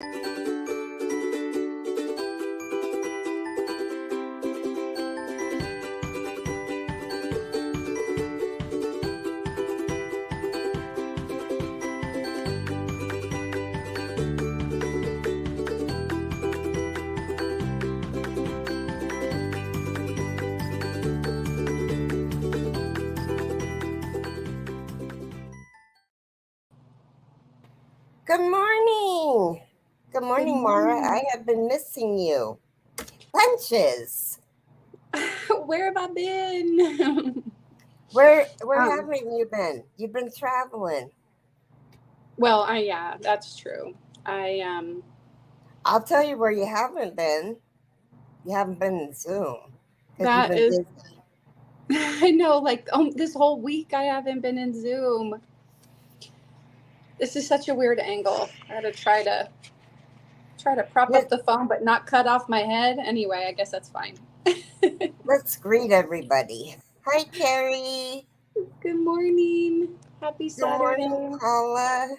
Good morning. Good Good morning, Mara. I morning. have been missing you. Bunches. Where have I been? Where um, haven't you been? You've been traveling. well, yeah, that's true. I I'll tell you where you haven't been. You haven't been in Zoom because you've that been is busy. I know like this whole week I haven't been in Zoom. This is such a weird angle. I got to try to prop up Let, the phone but not cut off my head. Anyway, I guess that's fine. let's greet everybody. Hi, Carrie. Good morning. Happy Good morning, Saturday. Paula.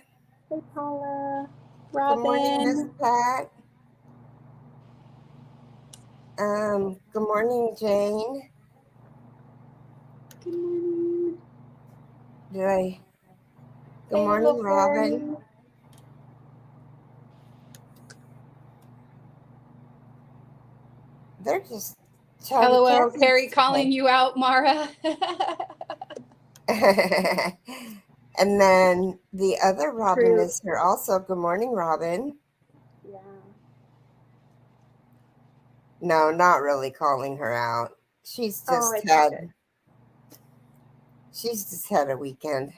Hey Paula. Good morning, Miss Robin. Pat. Good morning, Jane. Good morning. Did I? Good Hey morning, Robin. LaForty. They're just chatty LOL, Cathy's Carrie today. calling you out, Mara. And then the other Robin True. is here also. Good morning, Robin. Yeah. No, not really calling her out. She's Oh, just okay, had she's just had a weekend.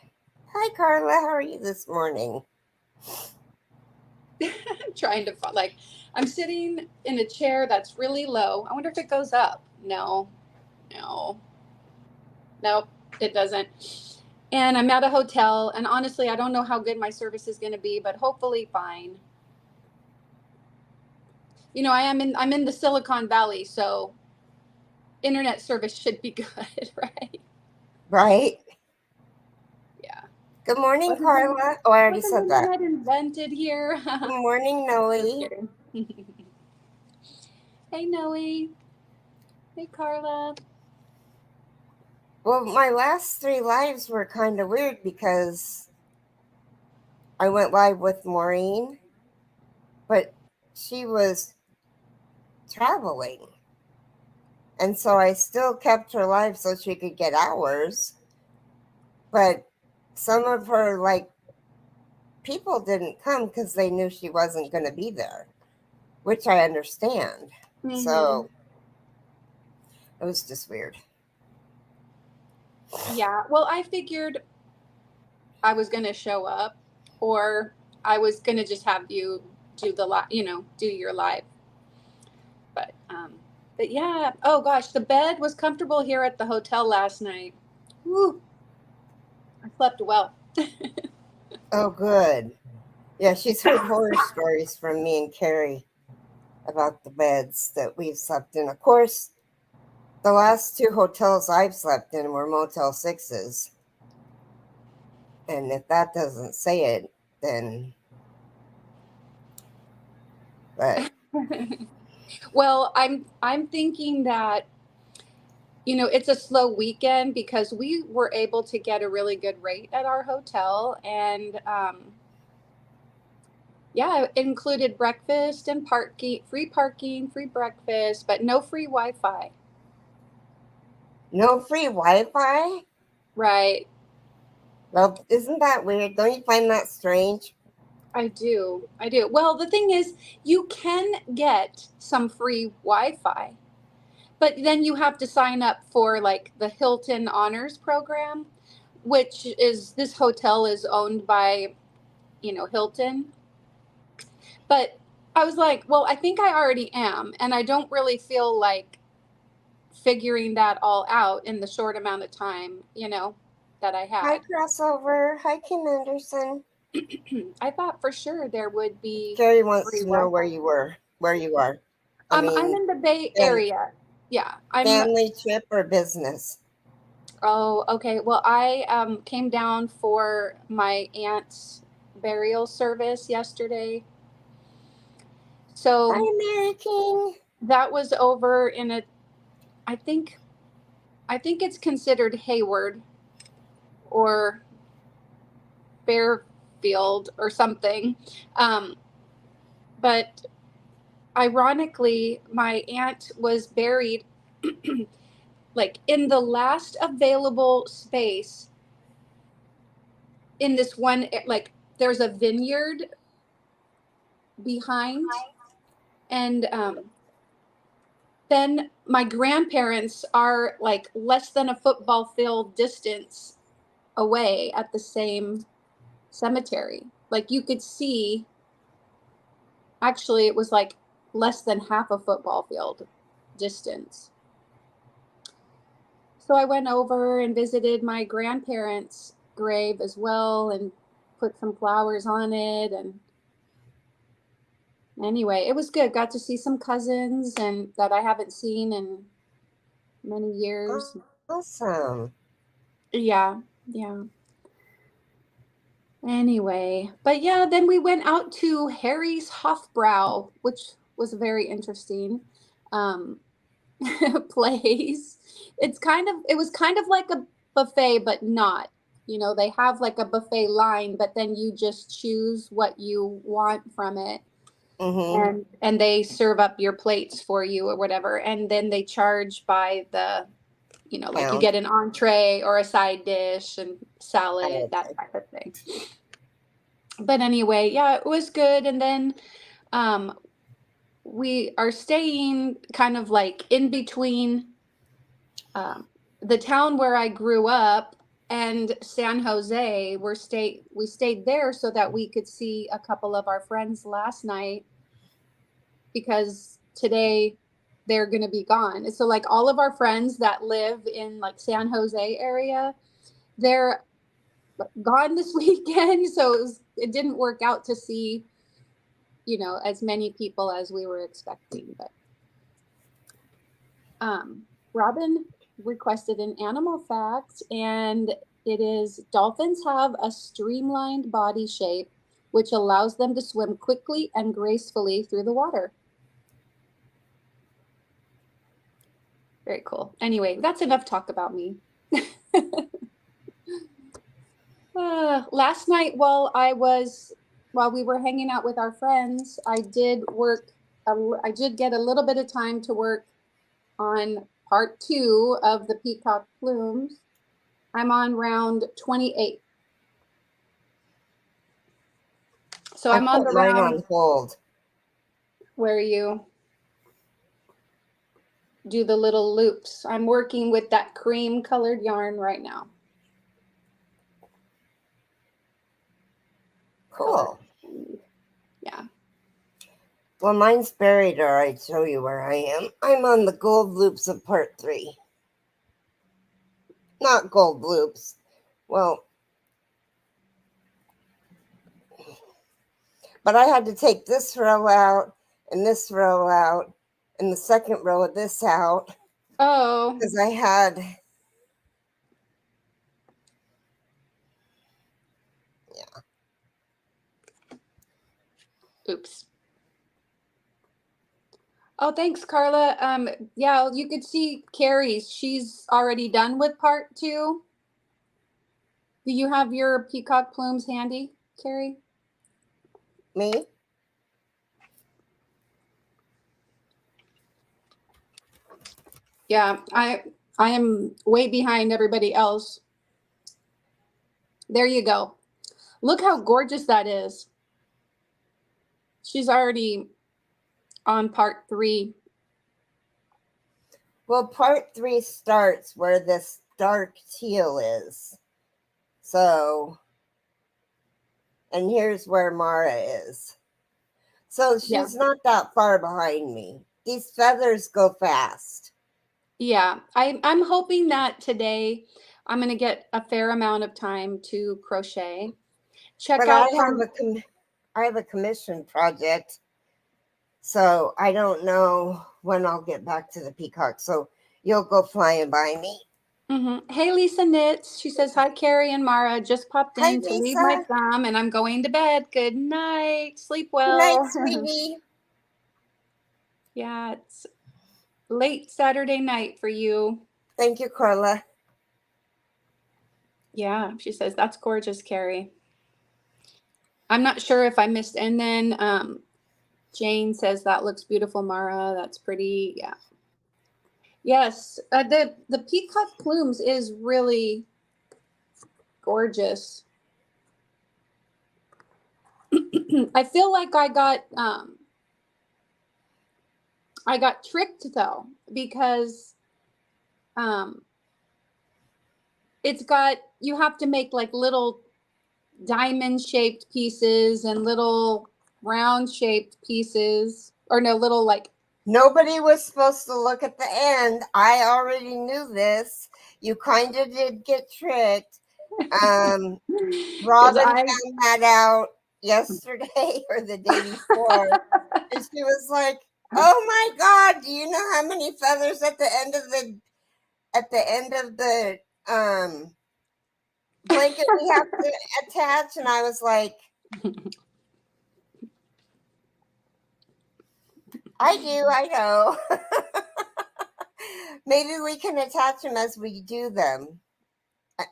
Hi Carla, how are you this morning? good. I'm trying to like, I'm sitting in a chair that's really low. I wonder if it goes up. No, no, nope, it doesn't. And I'm at a hotel, and honestly, I don't know how good my service is going to be, but hopefully fine. You know, I'm in the Silicon Valley, so internet service should be good, right? Right? Yeah. Good morning, Wasn't the Carla. Oh, I already wasn't said that. internet invented here? Good morning, Just Noe. kidding. Hey Noe. Hey Carla. Well, my last three lives were kind of weird because I went live with Maureen, but she was traveling. And so I still kept her live so she could get hours. But some of her people didn't come because they knew she wasn't going to be there, which I understand. Mm-hmm. So it was just weird. Yeah. Well, I figured I was going to show up, or I was going to just have you do the live, do your live. But but yeah. Oh gosh, the bed was comfortable here at the hotel last night. Woo! I slept well. Oh, good. Yeah, she's heard horror stories from me and Carrie about the beds that we've slept in. Of course, the last two hotels I've slept in were Motel 6s. And if that doesn't say it, then, but Well, I'm thinking that it's a slow weekend because we were able to get a really good rate at our hotel, and yeah, it included breakfast and parking, free breakfast, but no free Wi-Fi. no free Wi Fi? Right. Well, isn't that weird? Don't you find that strange? I do. I do. Well, the thing is, you can get some free Wi-Fi, but then you have to sign up for like the Hilton Honors program, which is this hotel is owned by, Hilton. But I was like, well, I think I already am, and I don't really feel like figuring that all out in the short amount of time, that I Hi, had. Crossover. Hi, Kim Anderson. I thought for sure there would be Carrie wants free to know Wi-Fi. where you are. I I'm mean, in the Bay fam- Area. Yeah, I'm. family trip or business? Oh, okay. Well, I came down for my aunt's burial service yesterday, So Hi, American. that was over in I think it's considered Hayward or Fairfield or something. But ironically, my aunt was buried like in the last available space in this one, like there's a vineyard behind, and then my grandparents are like less than a football field distance away at the same cemetery. Like you could see, actually it was like less than half a football field distance. So I went over and visited my grandparents' grave as well and put some flowers on it. And anyway, it was good. Got to see some cousins and that I haven't seen in many years. Awesome. Yeah, yeah. Anyway, but yeah, then we went out to Harry's Hofbrau, which was very interesting place. It was kind of like a buffet, but not. You know, they have like a buffet line, but then you just choose what you want from it. Mm-hmm. And they serve up your plates for you or whatever. And then they charge by the, you know, like you Pound. get an entree or a side dish and salad, Okay. that type of thing. But anyway, yeah, it was good. And then we are staying kind of like in between the town where I grew up and San Jose. We stayed there so that we could see a couple of our friends last night, because today they're going to be gone. So like all of our friends that live in like San Jose area, they're gone this weekend. So it didn't work out to see, you know, as many people as we were expecting. But Robin requested an animal fact, and it is dolphins have a streamlined body shape which allows them to swim quickly and gracefully through the water. Very cool. Anyway, that's enough talk about me. Last night while we were hanging out with our friends, I did get a little bit of time to work on part 2 of the peacock plumes. I'm on round 28. So I'm on the mine round. on hold. Where you do the little loops. I'm working with that cream colored yarn right now. Cool. Yeah. Well, mine's buried, or I'd show you where I am. I'm on the gold loops of part 3. Not gold loops. Well, but I had to take this row out and this row out and the second row of this out. Oh. Because I had... Yeah. Oops. Oh, thanks, Carla. Yeah, you could see Carrie's. She's already done with part 2. Do you have your peacock plumes handy, Carrie? Me? Yeah, I am way behind everybody else. There you go. Look how gorgeous that is. She's already on part 3. Well, part 3 starts where this dark teal is. So, and here's where Mara is. So she's not that far behind me. These feathers go fast. Yeah, I'm hoping that today I'm going to get a fair amount of time to crochet. But I have a commission project, so I don't know when I'll get back to the peacock. So you'll go flying by me. Mm-hmm. Hey, Lisa Knits. She says, hi, Carrie and Mara. Just popped in Hi, to leave Lisa. my thumb, and I'm going to bed. Good night. Sleep well. Good night, sweetie. Yeah, it's late Saturday night for you. Thank you, Carla. Yeah, she says, that's gorgeous, Carrie. I'm not sure if I missed. And then Jane says, that looks beautiful, Mara. That's pretty. Yeah. Yes, the peacock plumes is really gorgeous. I feel like I got tricked though, because it's got, you have to make like little diamond shaped pieces and little round shaped pieces, or no, little like. Nobody was supposed to look at the end. I already knew this. You kind of did get tricked. Robin found that out yesterday or the day before. And she was like, oh my God, do you know how many feathers at the end of the blanket we have to attach? And I was like, I know. Maybe we can attach them as we do them.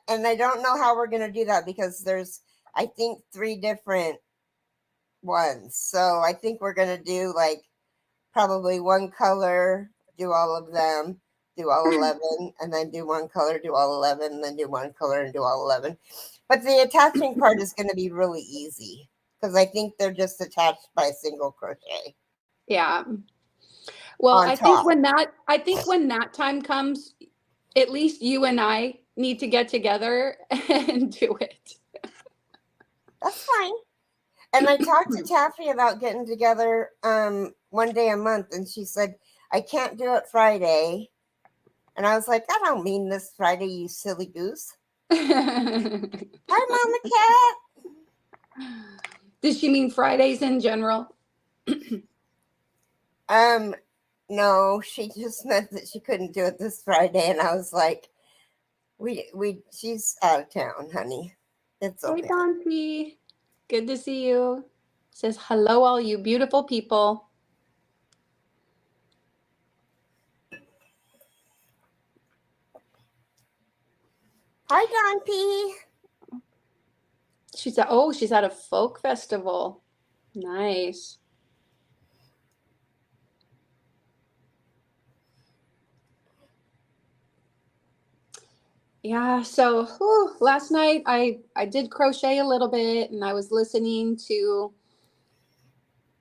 And I don't know how we're going to do that because there's, I think, 3 different ones. So I think we're going to do like probably one color, do all of them, do all 11, and then do one color, do all 11, and then do one color and do all 11. But the attaching part is going to be really easy because I think they're just attached by single crochet. Yeah. Well, I think when that time comes, at least you and I need to get together and do it. That's fine. And I talked to Taffy about getting together one day a month, and she said, I can't do it Friday. And I was like, I don't mean this Friday, you silly goose. Hi, Mama Cat. Did she mean Fridays in general? No, she just meant that she couldn't do it this Friday, and I was like, she's out of town, honey. It's okay. Hey, Dante. Good to see you. Says hello, all you beautiful people. Hi, Don P. She's at a folk festival. Nice. Yeah, so last night I did crochet a little bit, and I was listening to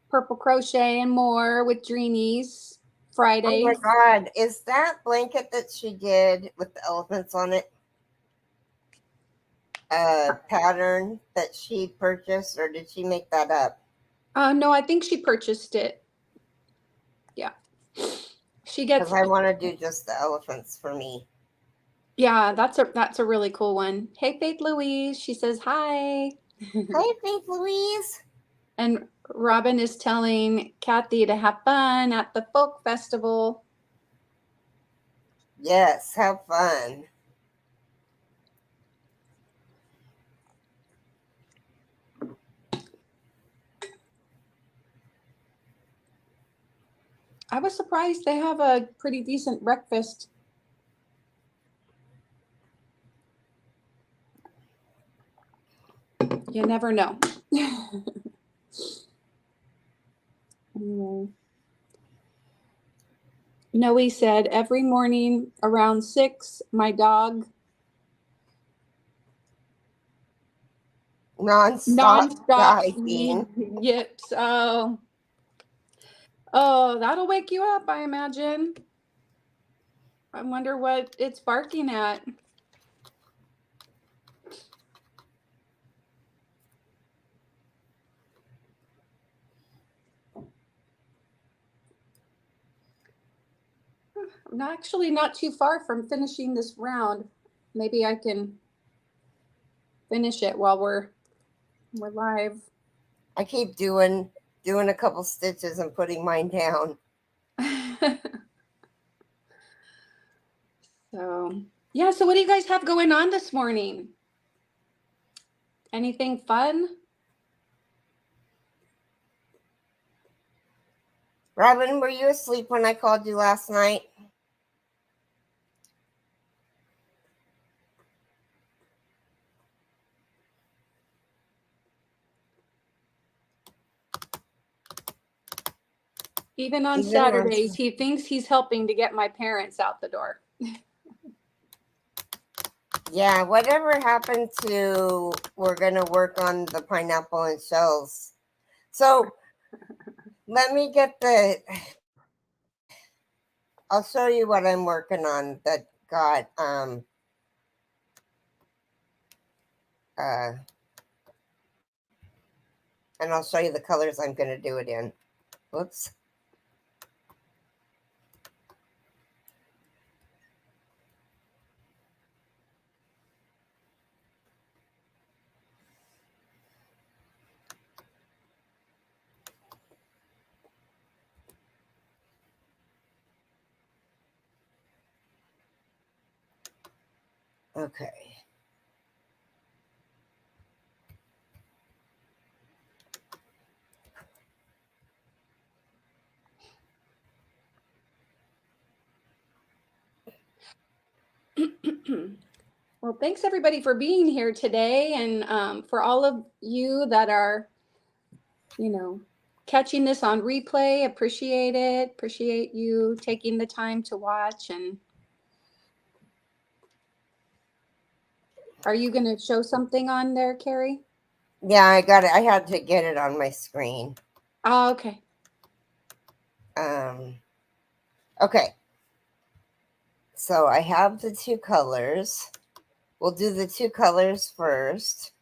Purple Crochet and More with Dreenies Friday. Oh my God, is that blanket that she did with the elephants on it a pattern that she purchased, or did she make that up? No, I think she purchased it. Yeah. She gets. Because I want to do just the elephants for me. Yeah, that's a really cool one. Hey, Faith Louise. She says hi. Hi, Faith Louise. And Robin is telling Kathy to have fun at the folk festival. Yes, have fun. I was surprised they have a pretty decent breakfast. You never know. Noe said every morning around 6, my dog Non-stop diving. yips. Oh, that'll wake you up, I imagine. I wonder what it's barking at. I'm actually not too far from finishing this round. Maybe I can finish it while we're live. I keep doing a couple stitches and putting mine down. So, yeah, so what do you guys have going on this morning? Anything fun? Robin, were you asleep when I called you last night? Even on Saturdays, he thinks he's helping to get my parents out the door. Yeah, whatever happened to we're going to work on the pineapple and shells. So let me get I'll show you what I'm working on that got and I'll show you the colors I'm going to do it in. Whoops. Okay. Well, thanks everybody for being here today, and for all of you that are, catching this on replay. Appreciate it. Appreciate you taking the time to watch. And are you going to show something on there, Carrie? Yeah, I got it. I had to get it on my screen. Oh, okay. Okay. So I have the two colors. We'll do the two colors first.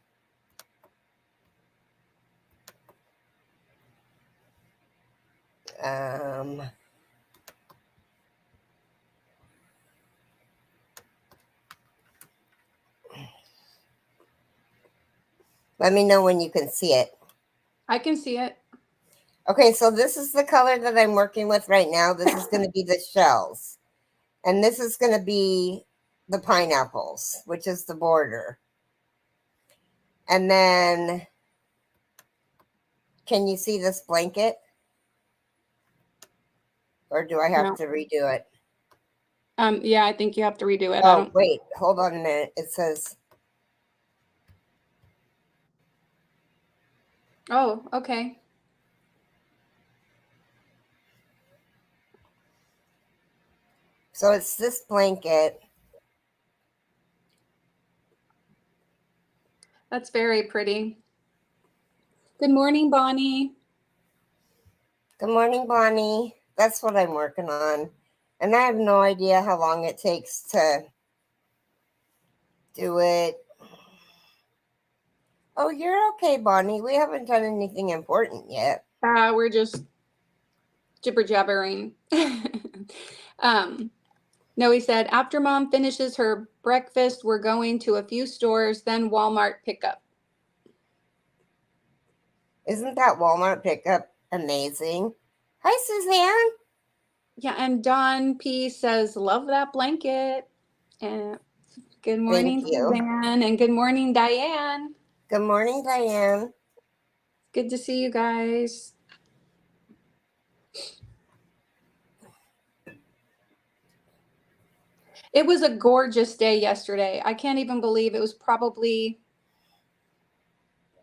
Let me know when you can see it. I can see it. Okay, so this is the color that I'm working with right now. This is going to be the shells. And this is going to be the pineapples, which is the border. And then, can you see this blanket? Or do I have to redo it? Yeah, I think you have to redo it. Oh, wait, hold on a minute. It says... Oh, okay. So it's this blanket. That's very pretty. Good morning, Bonnie. Good morning, Bonnie. That's what I'm working on. And I have no idea how long it takes to do it. Oh, you're okay, Bonnie. We haven't done anything important yet. We're just jibber jabbering. Noe said, after mom finishes her breakfast, we're going to a few stores, then Walmart pickup. Isn't that Walmart pickup amazing? Hi, Suzanne. Yeah, and Dawn P says, love that blanket. And good morning, Suzanne, and good morning, Diane. Good morning, Diane. Good to see you guys. It was a gorgeous day yesterday. I can't even believe it was probably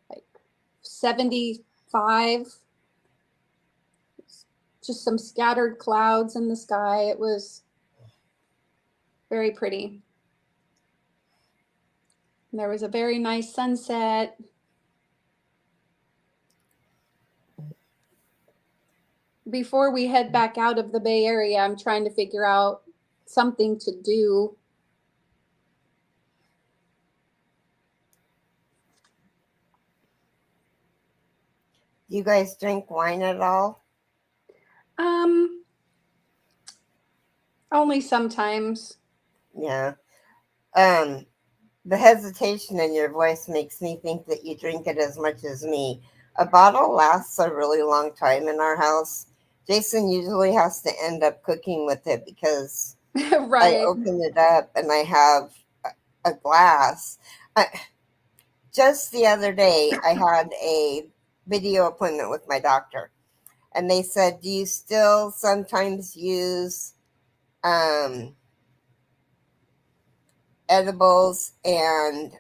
like 75. Just some scattered clouds in the sky. It was very pretty. And there was a very nice sunset. Before we head back out of the Bay Area, I'm trying to figure out something to do. Do you guys drink wine at all? Only sometimes. Yeah. The hesitation in your voice makes me think that you drink it as much as me. A bottle lasts a really long time in our house. Jason usually has to end up cooking with it because right. I open it up and I have a glass. Just the other day, I had a video appointment with my doctor. and they said, "Do you still sometimes use edibles and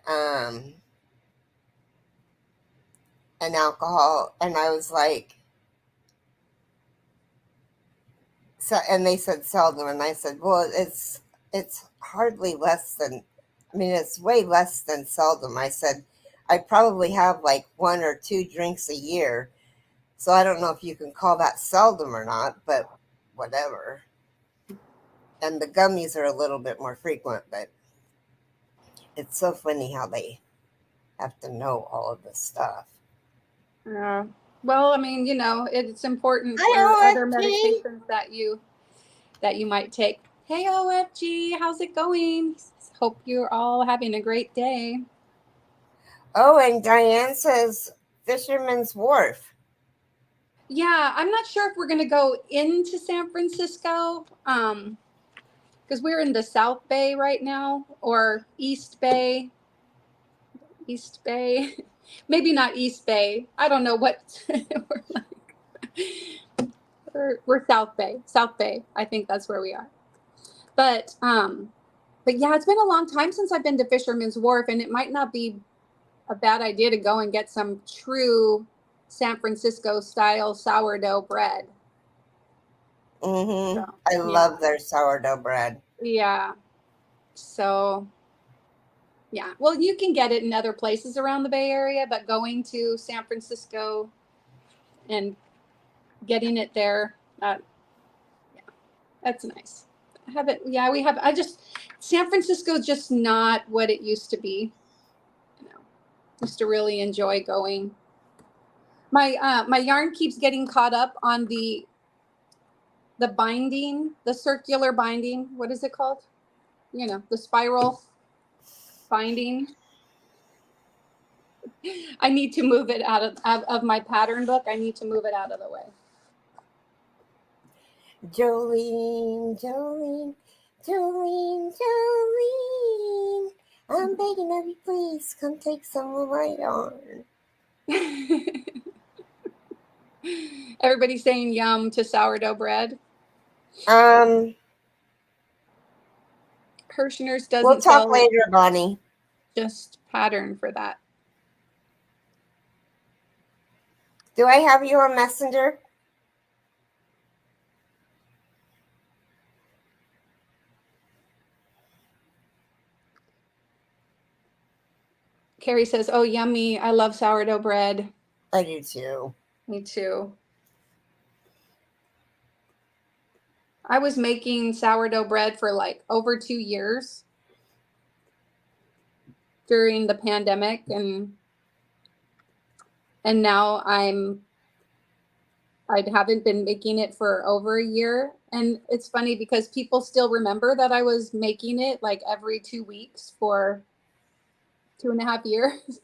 alcohol?" And I was like, "So," and they said seldom, and I said, "Well, it's hardly less than, I mean, it's way less than seldom." I said, "I probably have like 1 or 2 drinks a year, so I don't know if you can call that seldom or not, but whatever." And the gummies are a little bit more frequent, but it's so funny how they have to know all of this stuff. Yeah. Well, I mean, it's important for Hi, other OFG. medications that you might take. Hey, OFG, how's it going? Hope you're all having a great day. Oh, and Diane says Fisherman's Wharf. Yeah, I'm not sure if we're going to go into San Francisco, because we're in the South Bay right now, or East Bay. East Bay. Maybe not East Bay. I don't know what we're like. We're South Bay. South Bay. I think that's where we are. But yeah, it's been a long time since I've been to Fisherman's Wharf, and it might not be a bad idea to go and get some true San Francisco style sourdough bread. Mm-hmm. So, I yeah. love their sourdough bread. Yeah. So, yeah. Well, you can get it in other places around the Bay Area, but going to San Francisco and getting it there, yeah, that's nice. I haven't, yeah, we have, San Francisco is just not what it used to be. Used to really enjoy going. My yarn keeps getting caught up on the binding, the circular binding. What is it called? The spiral binding. I need to move it out of my pattern book. I need to move it out of the way. Jolene, Jolene, Jolene, Jolene. I'm begging of you, please come take some of my yarn. Everybody's saying yum to sourdough bread. Kirshner's doesn't We'll talk sell later, Bonnie. just pattern for that. Do I have you on Messenger? Carrie says, "Oh, yummy. I love sourdough bread." I do too. Me too. I was making sourdough bread for like over 2 years during the pandemic, and now I haven't been making it for over a year. And it's funny because people still remember that I was making it like every 2 weeks for 2.5 years.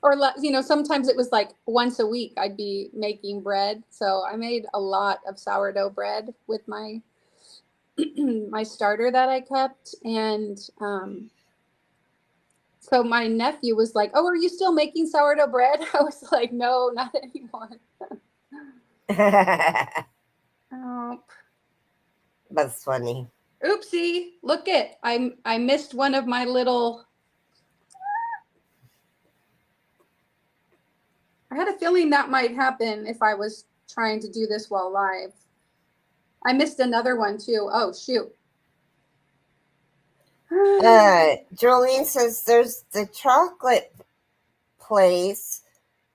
Or sometimes it was like once a week I'd be making bread. So I made a lot of sourdough bread with my my starter that I kept. And so my nephew was like, "Oh, are you still making sourdough bread?" I was like, "No, not anymore." Oh, That's funny. oopsie! Look it, I missed one of my little. I had a feeling that might happen if I was trying to do this while live. I missed another one too. Oh shoot! Jolene says there's the chocolate place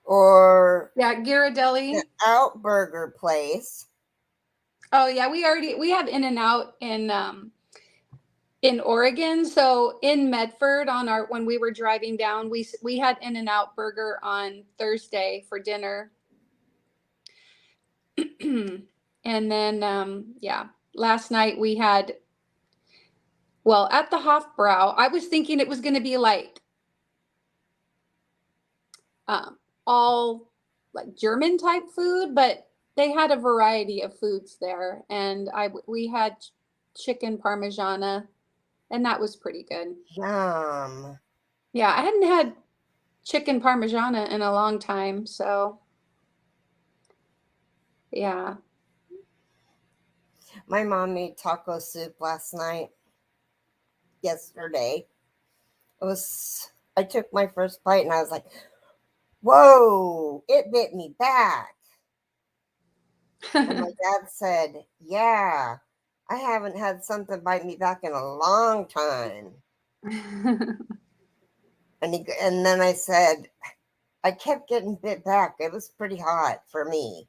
or Yeah, Ghirardelli. the Outburger place. Oh yeah, we have In-N-Out in Oregon. So in Medford when we were driving down, we had In-N-Out burger on Thursday for dinner. And then yeah, last night we had, well, at the Hofbrau, I was thinking it was going to be like all like German type food, but they had a variety of foods there, and we had chicken parmigiana, and that was pretty good. Yum. Yeah, I hadn't had chicken parmigiana in a long time, so Yeah. My mom made taco soup yesterday. I took my first bite and I was like, whoa, it bit me back. And my dad said, yeah, I haven't had something bite me back in a long time. And then I said, I kept getting bit back. It was pretty hot for me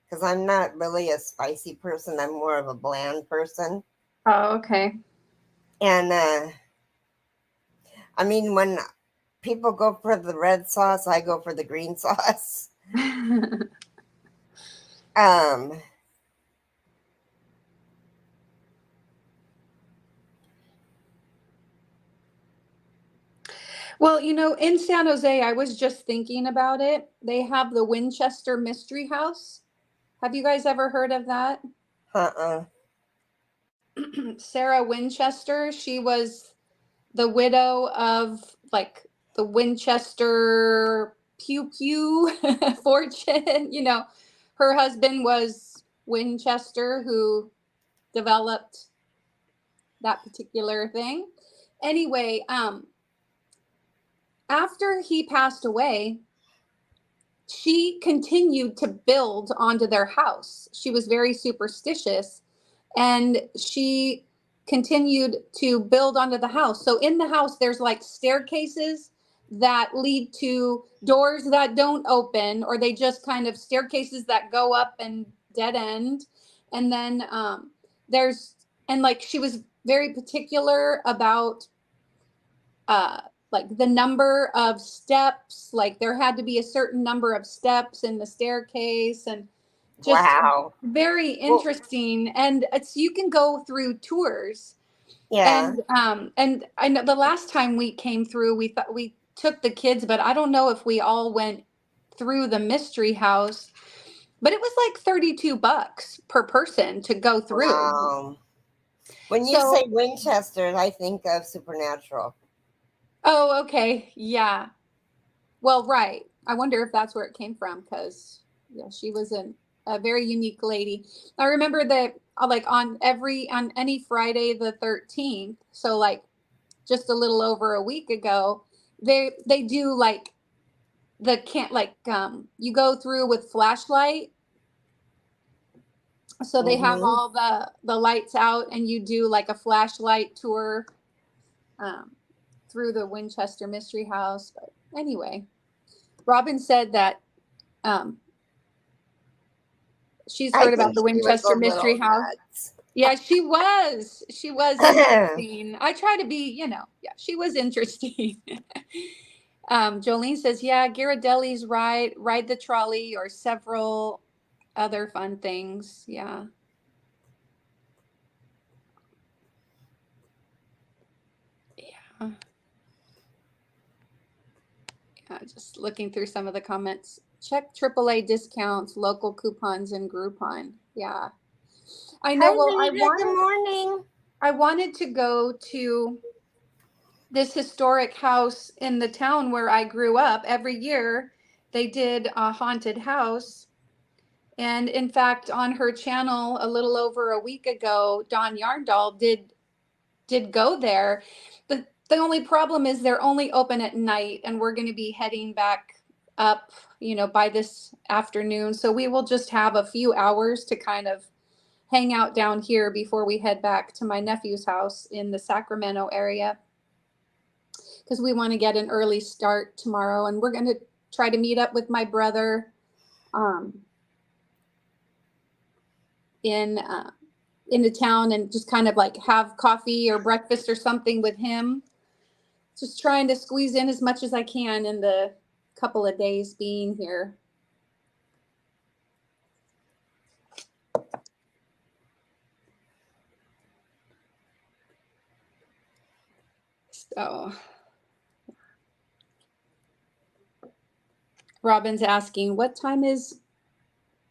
because I'm not really a spicy person. I'm more of a bland person. Oh, okay. And I mean, when people go for the red sauce, I go for the green sauce. Um, Well, in San Jose, I was just thinking about it. They have the Winchester Mystery House. Have you guys ever heard of that? uh-uh. Sarah Winchester, she was the widow of like the Winchester Pew Pew fortune. Her husband was Winchester, who developed that particular thing. Anyway, after he passed away, she continued to build onto their house. She was very superstitious and she continued to build onto the house. So in the house, there's like staircases that lead to doors that don't open, or they just kind of staircases that go up and dead end. And then she was very particular about like the number of steps, like there had to be a certain number of steps in the staircase, and just Wow. very interesting. And you can go through tours. Yeah. And I know the last time we came through, we thought we took the kids, but I don't know if we all went through the mystery house, but it was like $32 per person to go through. Wow. When you say Winchester, I think of Supernatural. Oh, okay. Yeah. Well, right. I wonder if that's where it came from, because she was a very unique lady. I remember that like on any Friday the 13th, so like just a little over a week ago, they do like you go through with flashlight. So they have all the lights out and you do like a flashlight tour through the Winchester Mystery House. But anyway, Robin said that she's heard about the Winchester Mystery House. Nuts. Yeah, she was. She was interesting. I try to be, she was interesting. Jolene says, yeah, Ghirardelli's ride the trolley, or several other fun things. Yeah. Yeah. Yeah, just looking through some of the comments. Check AAA discounts, local coupons, and Groupon. Yeah. I know. Hi, Rita. Good morning. I wanted to go to this historic house in the town where I grew up. Every year they did a haunted house. And in fact, on her channel a little over a week ago, Dawn Yarndall did go there. The only problem is they're only open at night, and we're going to be heading back up, by this afternoon. So we will just have a few hours to kind of hang out down here before we head back to my nephew's house in the Sacramento area, because we want to get an early start tomorrow. And we're going to try to meet up with my brother into town and just kind of like have coffee or breakfast or something with him. Just trying to squeeze in as much as I can in the couple of days being here. So Robin's asking, what time is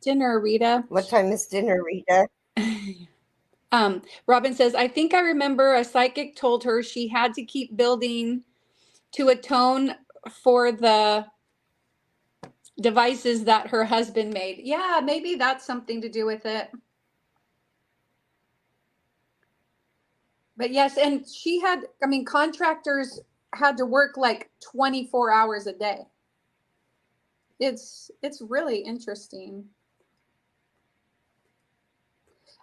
dinner, Rita? What time is dinner, Rita? Robin says, I think I remember a psychic told her she had to keep building to atone for the devices that her husband made. Yeah, maybe that's something to do with it. But yes, and she had, I mean, contractors had to work like 24 hours a day. It's really interesting.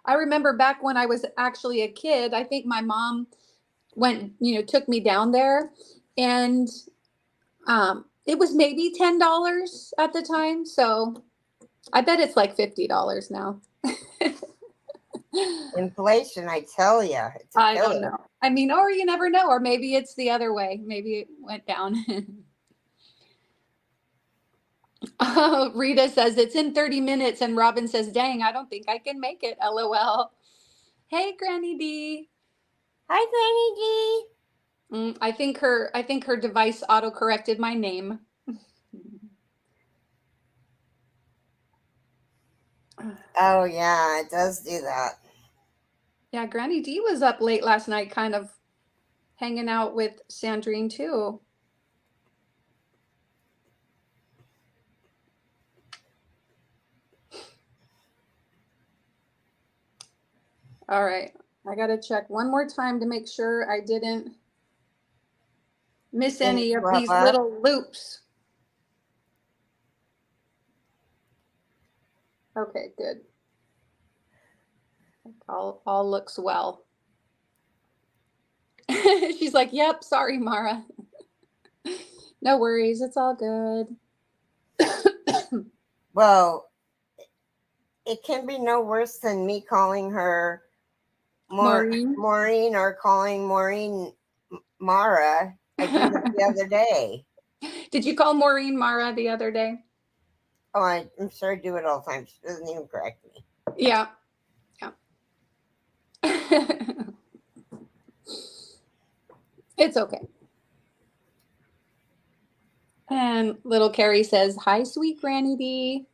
I remember back when I was actually a kid, I think my mom took me down there, and it was maybe $10 at the time. So I bet it's like $50 now. Inflation, I tell you. I don't know. I mean, or you never know, or maybe it's the other way. Maybe it went down. Oh, Rita says it's in 30 minutes, and Robin says, dang, I don't think I can make it. LOL. Hey, Granny D. Hi, Granny D. I think her device auto-corrected my name. Oh, yeah, it does do that. Yeah, Granny D was up late last night, kind of hanging out with Sandrine too. All right, I gotta check one more time to make sure I didn't miss any of these little loops. Okay, good. All looks well. She's like, yep, sorry, Mara. No worries, it's all good. Well, it can be no worse than me calling her Maureen or calling Maureen Mara. I did it the other day. Did you call Maureen Mara the other day? Oh, I'm sure I do it all the time. She doesn't even correct me. Yeah. Yeah. It's okay. And little Carrie says, hi, sweet Granny D.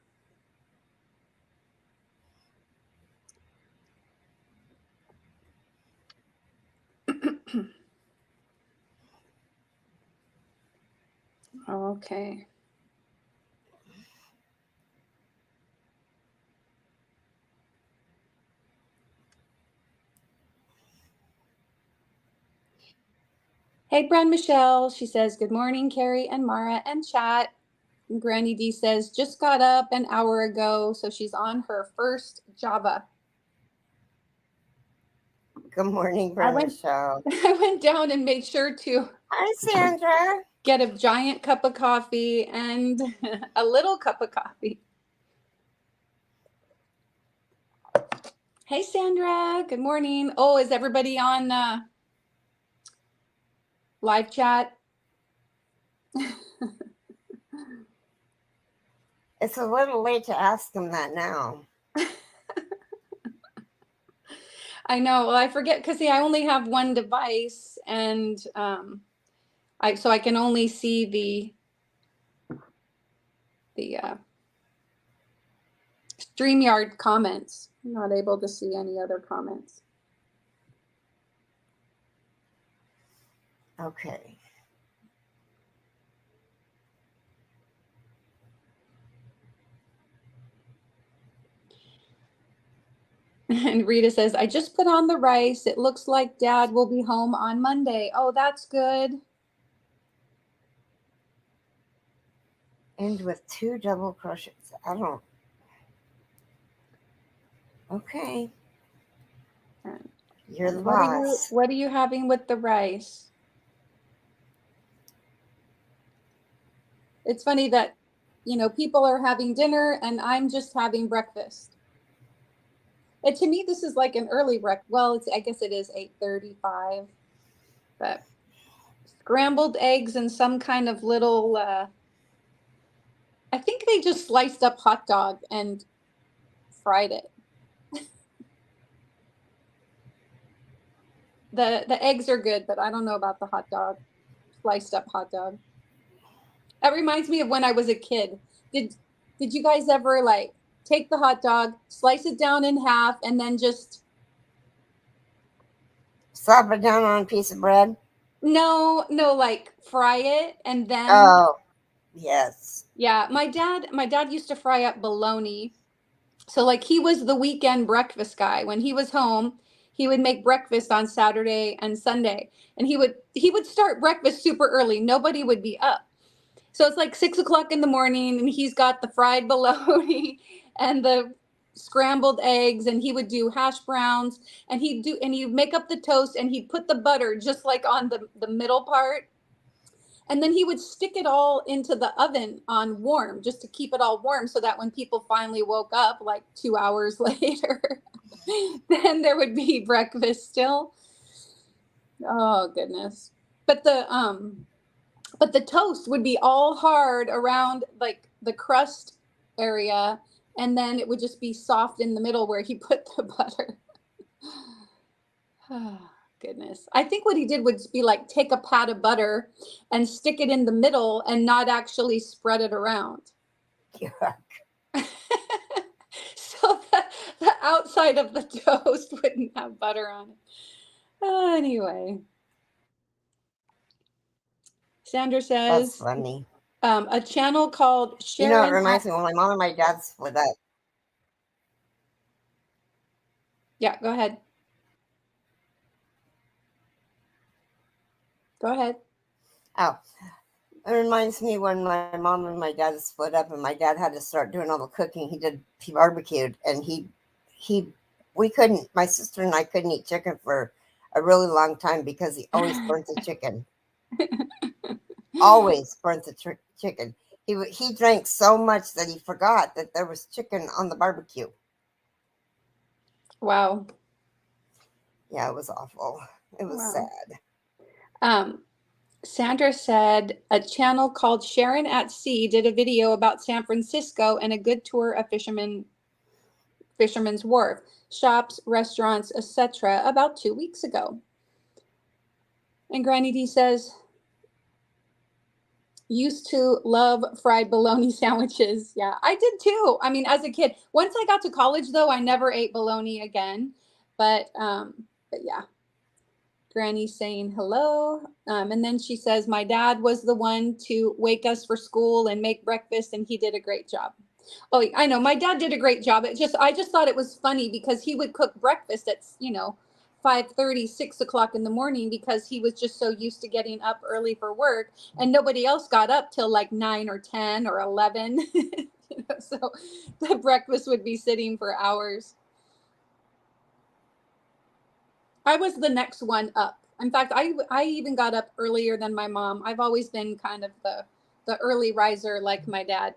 Okay. Hey, Brand Michelle. She says, good morning, Carrie and Mara and chat. And Granny D says, just got up an hour ago, so she's on her first Java. Good morning, Brand Michelle. I went down and made sure to. Hi, Sandra. Get a giant cup of coffee and a little cup of coffee. Hey, Sandra. Good morning. Oh, is everybody on live chat? It's a little late to ask them that now. I know. Well, I forget because see, I only have one device, and so I can only see the StreamYard comments. I'm not able to see any other comments. Okay. And Rita says, I just put on the rice. It looks like Dad will be home on Monday. Oh, that's good. End with 2 double crochets. I don't. Okay. You're the boss. What are you having with the rice? It's funny that, people are having dinner and I'm just having breakfast. And to me, this is like an early breakfast. Well, I guess it is 8:35, but scrambled eggs and some kind of little, I think they just sliced up hot dog and fried it. The eggs are good, but I don't know about the hot dog, sliced up hot dog. That reminds me of when I was a kid. Did you guys ever like take the hot dog, slice it down in half, and then just slap it down on a piece of bread? No, like fry it and then. Oh. Yes. Yeah, my dad used to fry up bologna. So like he was the weekend breakfast guy. When he was home, he would make breakfast on Saturday and Sunday. And he would start breakfast super early. Nobody would be up. So it's like 6 o'clock in the morning, and he's got the fried bologna and the scrambled eggs, and he would do hash browns, and he'd make up the toast, and he'd put the butter just like on the middle part, and then he would stick it all into the oven on warm, just to keep it all warm, so that when people finally woke up like 2 hours later, then there would be breakfast still. Oh goodness. But the toast would be all hard around like the crust area, and then it would just be soft in the middle where he put the butter. Oh, goodness. I think what he did would be like take a pat of butter and stick it in the middle and not actually spread it around. Yeah. So the outside of the toast wouldn't have butter on it. Anyway, Sandra That's says funny. a channel called It Sharon. reminds me when my mom and my dad split up. Yeah, go ahead. Go ahead. Oh, it reminds me when my mom and my dad split up, and my dad had to start doing all the cooking. He barbecued, and we couldn't. My sister and I couldn't eat chicken for a really long time because he always burnt the chicken. Always burnt the chicken. He drank so much that he forgot that there was chicken on the barbecue. Wow. Yeah, it was awful. It was Wow. sad. Sandra said a channel called Sharon at Sea did a video about San Francisco and a good tour of Fisherman's Wharf, shops, restaurants, etc. about 2 weeks ago. And Granny D says, used to love fried bologna sandwiches. Yeah, I did too. I mean, as a kid. Once I got to college, though, I never ate bologna again. But yeah. Granny saying hello. And then she says, my dad was the one to wake us for school and make breakfast, and he did a great job. Oh, I know. My dad did a great job. I just thought it was funny because he would cook breakfast at, 5:30, 6 o'clock in the morning, because he was just so used to getting up early for work, and nobody else got up till like 9 or 10 or 11. So the breakfast would be sitting for hours. I was the next one up. In fact, I even got up earlier than my mom. I've always been kind of the early riser like my dad.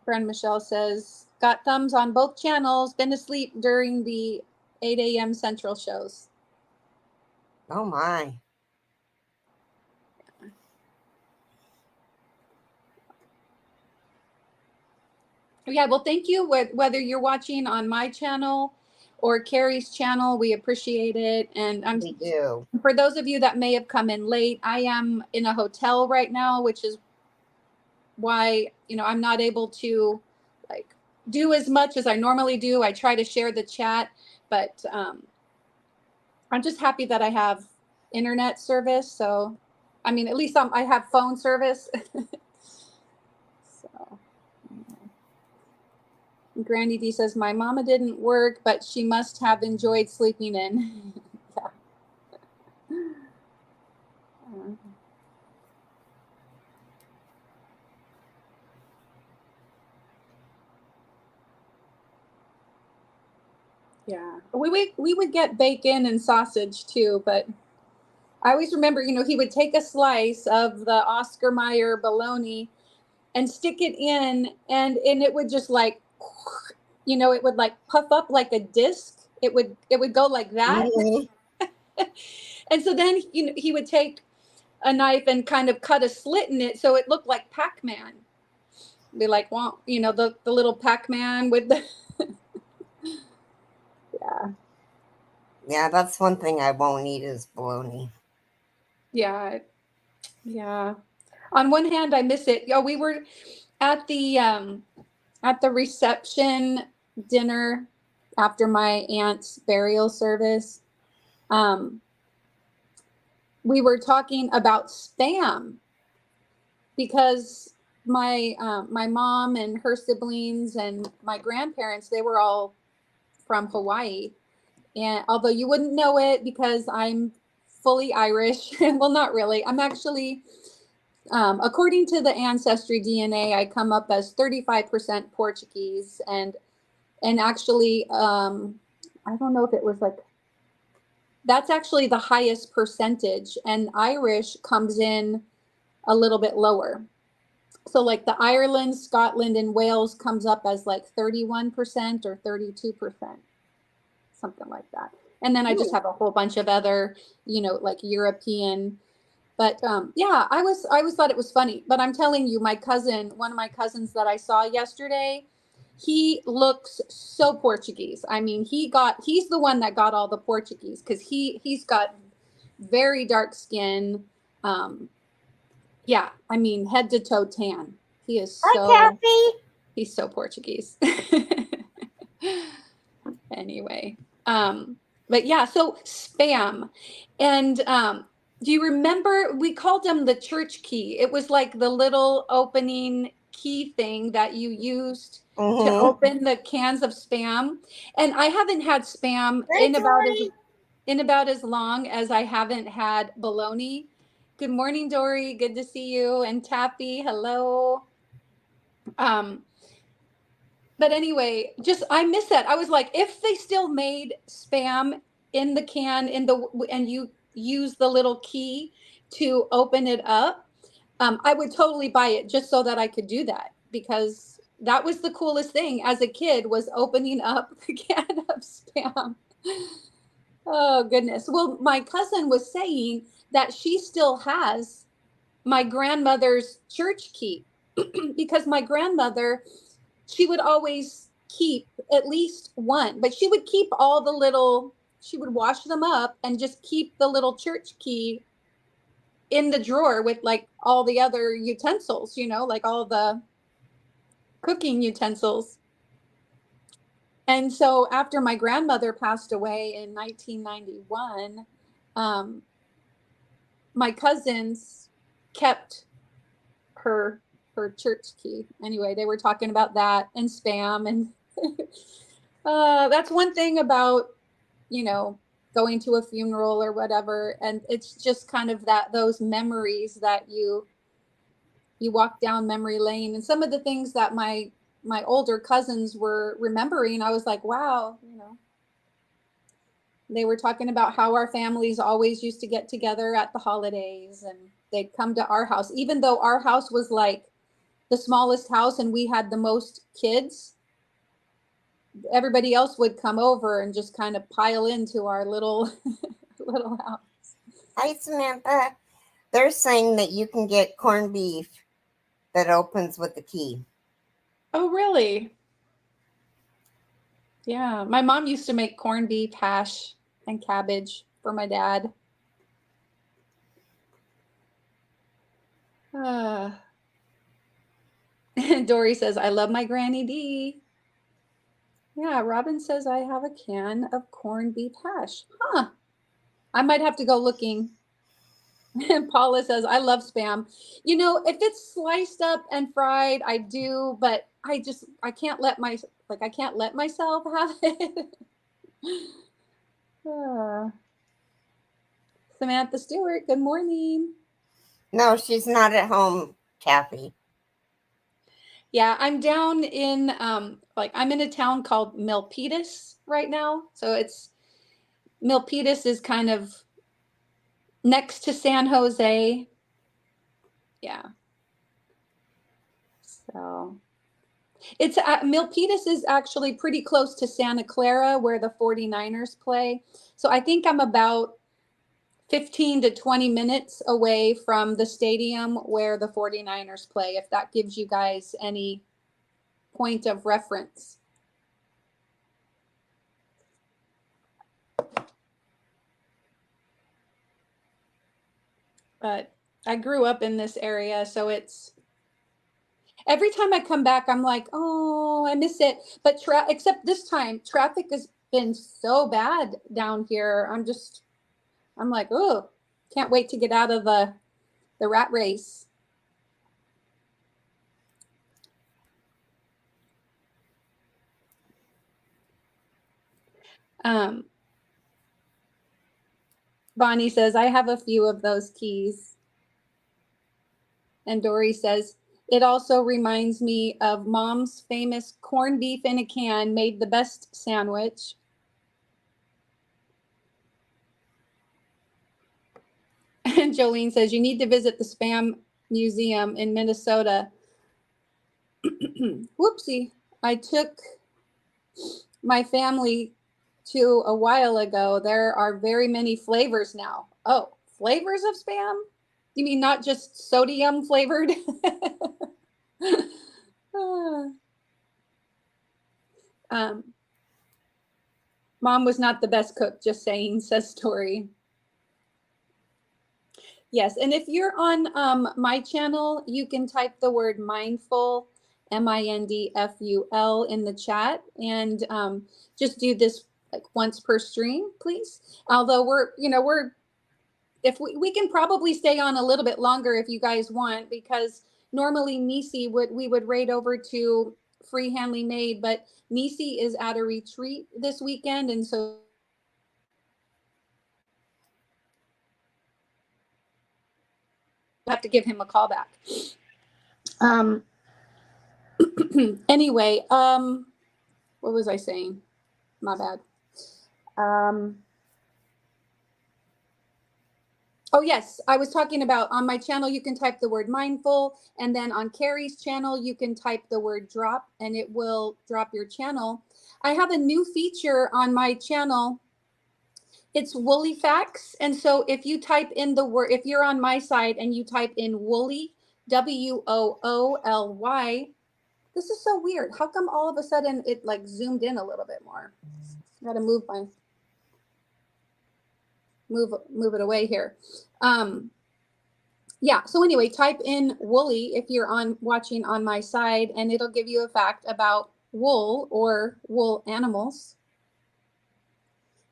Friend Michelle says, got thumbs on both channels, been asleep during the 8 a.m. Central shows. Oh my. Yeah, well, thank you. Whether you're watching on my channel or Carrie's channel, we appreciate it. And We do. for those of you that may have come in late, I am in a hotel right now, which is why, I'm not able to like do as much as I normally do. I try to share the chat, but I'm just happy that I have internet service. So, I mean, at least I have phone service. So, Granny D says, my mama didn't work, but she must have enjoyed sleeping in. Yeah. Yeah. We would get bacon and sausage too, but I always remember, he would take a slice of the Oscar Mayer bologna and stick it in, and it would just like, it would like puff up like a disc. It would go like that. Mhm. And so then, he would take a knife and kind of cut a slit in it so it looked like Pac-Man. Be like, well, the little Pac-Man with the yeah. Yeah, that's one thing I won't eat is bologna. Yeah. Yeah. On one hand, I miss it. We were at the reception dinner after my aunt's burial service. we were talking about spam because my mom and her siblings and my grandparents, they were all from Hawaii. And although you wouldn't know it because I'm fully Irish, well, not really. I'm actually, according to the Ancestry DNA, I come up as 35% Portuguese, and actually, I don't know if it was like, that's actually the highest percentage, and Irish comes in a little bit lower. So like the Ireland, Scotland, and Wales comes up as like 31% or 32%, something like that. And then I just have a whole bunch of other, like European. But yeah, I always thought it was funny. But I'm telling you, one of my cousins that I saw yesterday, he looks so Portuguese. I mean, he's the one that got all the Portuguese because he's got very dark skin. Yeah, I mean, head to toe tan. Hi, Kathy. He's so Portuguese. Anyway, but yeah, so spam. And do you remember we called them the church key? It was like the little opening key thing that you used to open the cans of spam. And I haven't had spam in about as long as I haven't had bologna. Good morning, Dory. Good to see you. And Tappy, hello. But anyway, I miss that. I was like, if they still made spam in the can and you use the little key to open it up, I would totally buy it just so that I could do that, because that was the coolest thing as a kid, was opening up the can of spam. Oh goodness. Well, my cousin was saying that she still has my grandmother's church key because my grandmother, she would always keep at least one, but she would keep she would wash them up and just keep the little church key in the drawer with like all the other utensils, like all the cooking utensils. And so after my grandmother passed away in 1991, my cousins kept her church key. Anyway, they were talking about that and spam, and that's one thing about going to a funeral or whatever, and it's just kind of those memories that you walk down memory lane, and some of the things that my older cousins were remembering, I was like, wow. They were talking about how our families always used to get together at the holidays, and they'd come to our house, even though our house was like the smallest house and we had the most kids. Everybody else would come over and just kind of pile into our little little house. Hi, Samantha. They're saying that you can get corned beef that opens with the key. Oh, really? Yeah, my mom used to make corned beef hash and cabbage for my dad. Dory says, I love my Granny D. Yeah, Robin says, I have a can of corned beef hash. Huh. I might have to go looking. And Paula says, I love spam. If it's sliced up and fried, I do, but I can't let myself have it. Samantha Stewart, good morning. No, she's not at home, Kathy. Yeah, I'm down in I'm in a town called Milpitas right now. So Milpitas is kind of next to San Jose. Yeah. So it's Milpitas is actually pretty close to Santa Clara, where the 49ers play. So I think I'm about 15 to 20 minutes away from the stadium where the 49ers play, if that gives you guys any point of reference. But I grew up in this area, so every time I come back, I'm like, oh, I miss it. But except this time, traffic has been so bad down here. I'm like, oh, Can't wait to get out of the rat race. Bonnie says, I have a few of those keys. And Dory says, it also reminds me of Mom's famous corned beef in a can made the best sandwich. And Jolene says, you need to visit the Spam Museum in Minnesota. Whoopsie. I took my family to a while ago. There are very many flavors now. Oh, flavors of Spam? You mean not just sodium flavored? Mom was not the best cook, just saying, says Tori. Yes, and if you're on my channel, you can type the word mindful, MINDFUL in the chat, and just do this like once per stream, please. Although if we can probably stay on a little bit longer if you guys want, because normally Nisi we would raid over to Free Handly Made, but Nisi is at a retreat this weekend, and so have to give him a call back. Anyway, what was I saying? My bad. Oh, yes, I was talking about on my channel, you can type the word mindful, and then on Carrie's channel, you can type the word drop, and it will drop your channel. I have a new feature on my channel. It's Woolly Facts. And so if you type in the word, if you're on my side and you type in Woolly, WOOLY, this is so weird. How come all of a sudden it like zoomed in a little bit more? I got to move it away here. Yeah, so anyway, type in Woolly if you're watching on my side, and it'll give you a fact about wool or wool animals.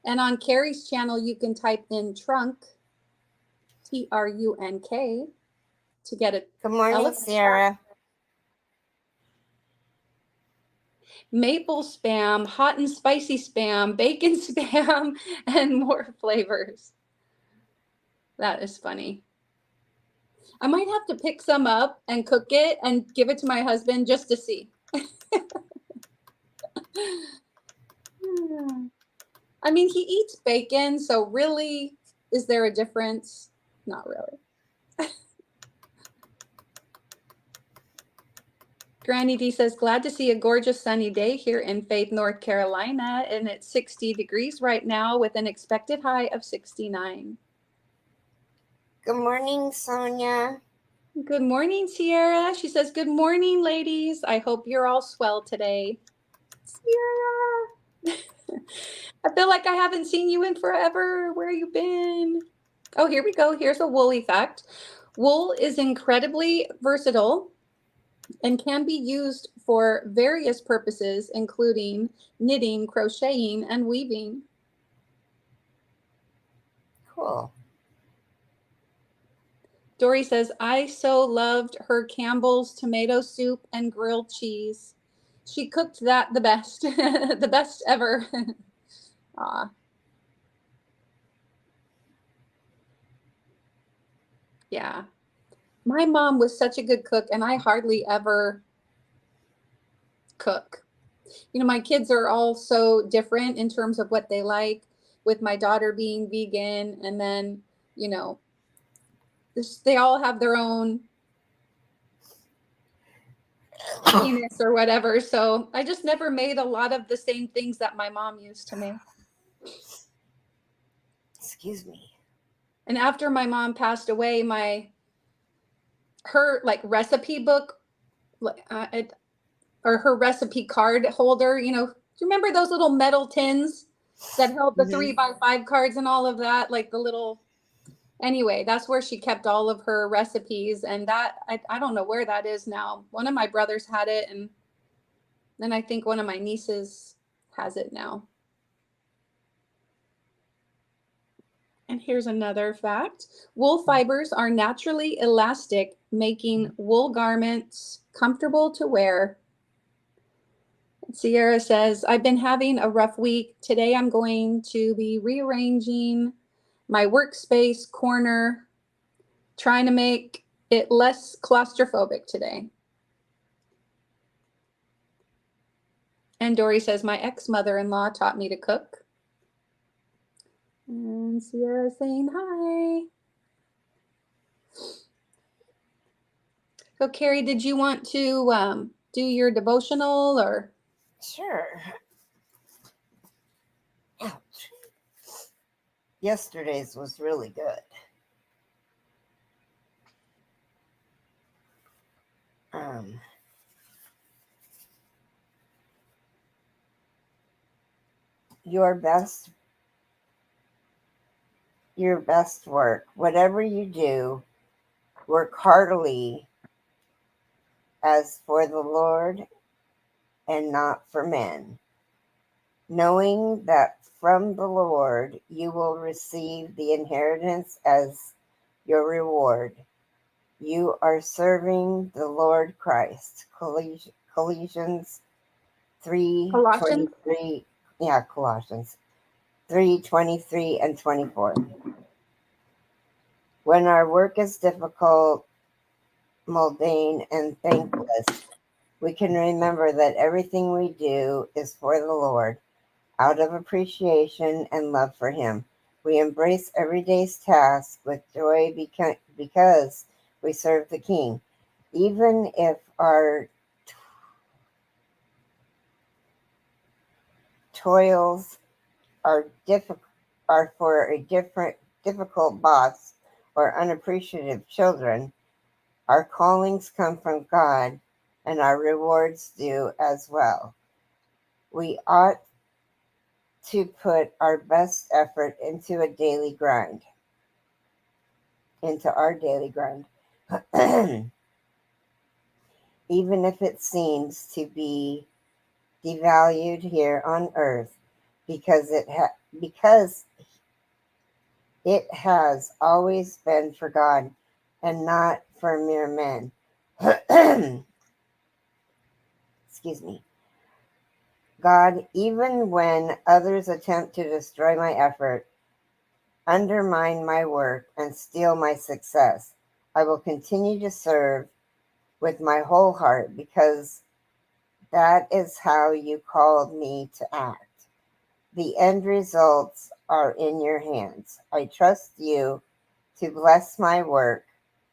And on Carrie's channel, you can type in trunk, TRUNK, to get it. Good morning, Sarah. Maple Spam, hot and spicy Spam, bacon Spam, and more flavors. That is funny. I might have to pick some up and cook it and give it to my husband just to see. I mean, he eats bacon, so really, is there a difference? Not really. Granny D says, glad to see a gorgeous sunny day here in Faith, North Carolina, and it's 60 degrees right now with an expected high of 69. Good morning, Sonia. Good morning, Sierra. She says, good morning, ladies. I hope you're all swell today. Sierra. I feel like I haven't seen you in forever. Where you been? Oh, here we go. Here's a woolly fact. Wool is incredibly versatile and can be used for various purposes, including knitting, crocheting, and weaving. Cool. Dory says, I so loved her Campbell's tomato soup and grilled cheese. She cooked that the best, the best ever. Aw. Yeah. My mom was such a good cook, and I hardly ever cook. You know, my kids are all so different in terms of what they like, with my daughter being vegan, and then, you know, they all have their own penis or whatever. So I just never made a lot of the same things that my mom used to make. Excuse me. And after my mom passed away, her like recipe book, or her recipe card holder, you know, do you remember those little metal tins that held the 3x5 cards and all of that? Like the little, anyway, that's where she kept all of her recipes. And that, I don't know where that is now. One of my brothers had it, and then I think one of my nieces has it now. And here's another fact. Wool fibers are naturally elastic, making wool garments comfortable to wear. Sierra says, I've been having a rough week. Today I'm going to be rearranging my workspace corner, trying to make it less claustrophobic today. And Dory says, my ex-mother-in-law taught me to cook. And Sierra saying hi. So Carrie, did you want to do your devotional or? Sure. Ouch. Yesterday's was really good. Your best work, whatever you do, work heartily as for the Lord and not for men, knowing that from the Lord you will receive the inheritance as your reward. You are serving the Lord Christ. Colossians 3:23. Yeah, Colossians 3:23 and 24. When our work is difficult, mundane, and thankless, we can remember that everything we do is for the Lord, out of appreciation and love for Him. We embrace everyday's tasks with joy because we serve the King. Even if our toils are for a difficult boss or unappreciative children, our callings come from God and our rewards do as well. We ought to put our best effort into our daily grind. Even if it seems to be devalued here on earth, because it has always been for God and not for mere men. Excuse me. God, even when others attempt to destroy my effort, undermine my work, and steal my success, I will continue to serve with my whole heart because that is how you called me to act. The end results are in your hands. I trust you to bless my work.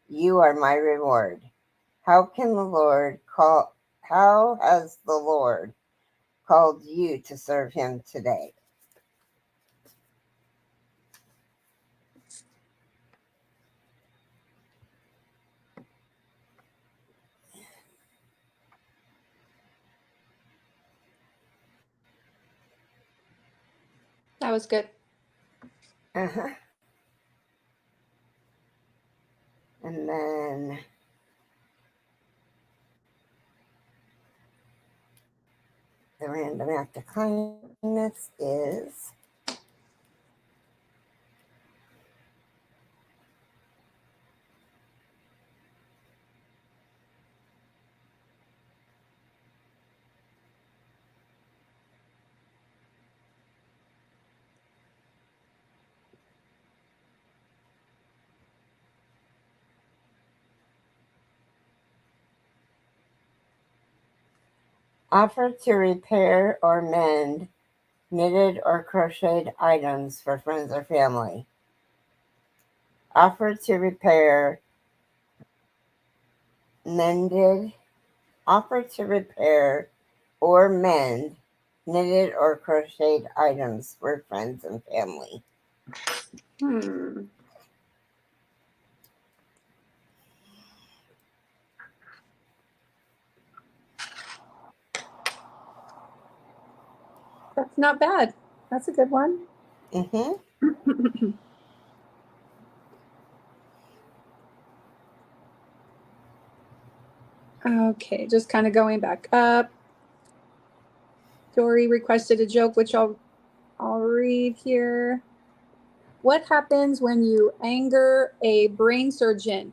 You are my reward. How has the Lord called you to serve Him today? That was good. Uh-huh. And then the random act of kindness is offer to repair or mend knitted or crocheted items for friends or family. Offer to repair mended Offer to repair or mend knitted or crocheted items for friends and family. That's not bad. That's a good one. Mm-hmm. Okay, just kind of going back up. Dory requested a joke, which I'll read here. What happens when you anger a brain surgeon?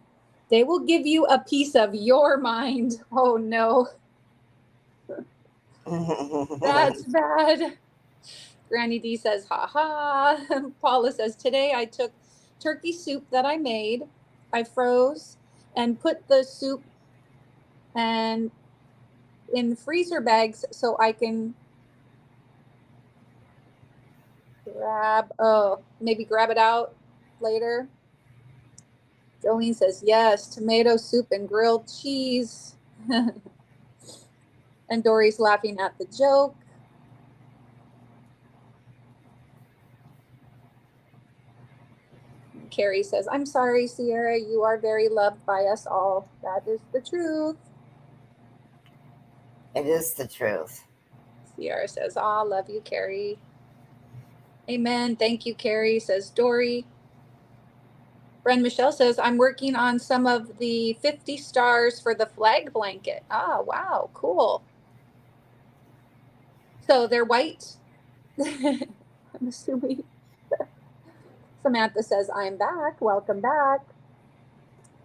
They will give you a piece of your mind. Oh no, that's bad. Granny D says, ha ha. Paula says, today I took turkey soup that I made. I froze and put the soup and in freezer bags so I can maybe grab it out later. Jolene says, yes, tomato soup and grilled cheese. And Dory's laughing at the joke. Carrie says, I'm sorry, Sierra, you are very loved by us all. That is the truth. It is the truth. Sierra says, aw, love you, Carrie. Amen. Thank you, Carrie, says Dory. Bren Michelle says, I'm working on some of the 50 stars for the flag blanket. Ah, wow, cool. So they're white. I'm assuming. Samantha says, I'm back. Welcome back.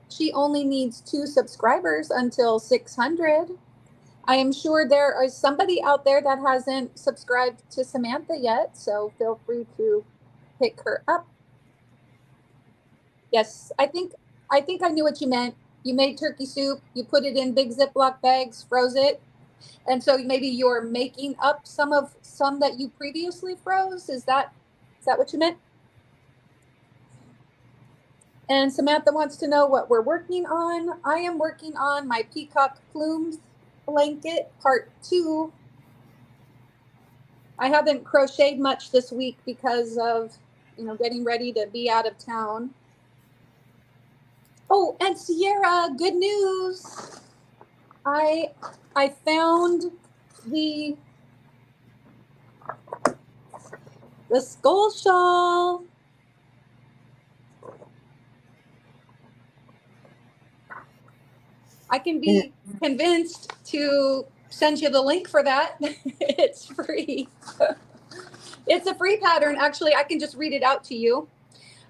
She only needs 2 subscribers until 600. I am sure there is somebody out there that hasn't subscribed to Samantha yet, so feel free to pick her up. Yes, I think I knew what you meant. You made turkey soup, you put it in big Ziploc bags, froze it, and so maybe you're making up some that you previously froze. Is that what you meant? And Samantha wants to know what we're working on. I am working on my peacock plumes blanket part 2. I haven't crocheted much this week because of, getting ready to be out of town. Oh, and Sierra, good news. I found the skull shawl. I can be convinced to send you the link for that. It's free. It's a free pattern. Actually, I can just read it out to you.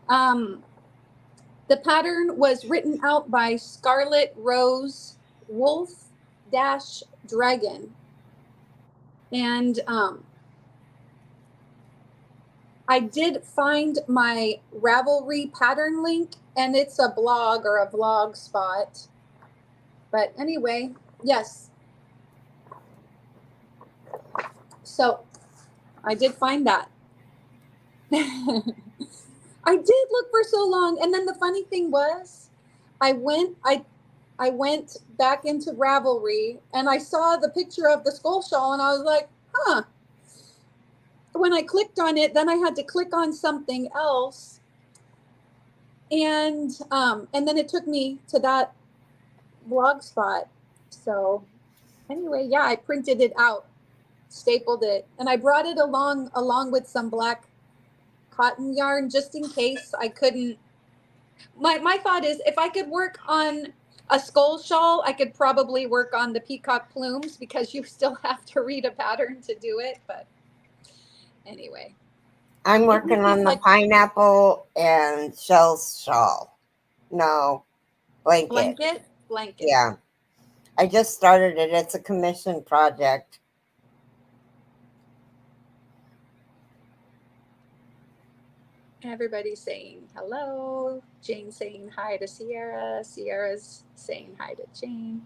The pattern was written out by Scarlet Rose Wolf Dragon. And I did find my Ravelry pattern link, and it's a blog or a vlog spot. But anyway, yes. So I did find that. I did look for so long. And then the funny thing was, I went back into Ravelry and I saw the picture of the skull shawl and I was like, huh. When I clicked on it, then I had to click on something else. And then it took me to that blog spot. So anyway, yeah, I printed it out, stapled it, and I brought it along with some black cotton yarn just in case I couldn't. My thought is if I could work on a skull shawl, I could probably work on the peacock plumes because you still have to read a pattern to do it. But anyway. I'm working on the pineapple and shell shawl. No, blanket. Blanket. Yeah. I just started it. It's a commission project. Everybody's saying hello. Jane's saying hi to Sierra. Sierra's saying hi to Jane.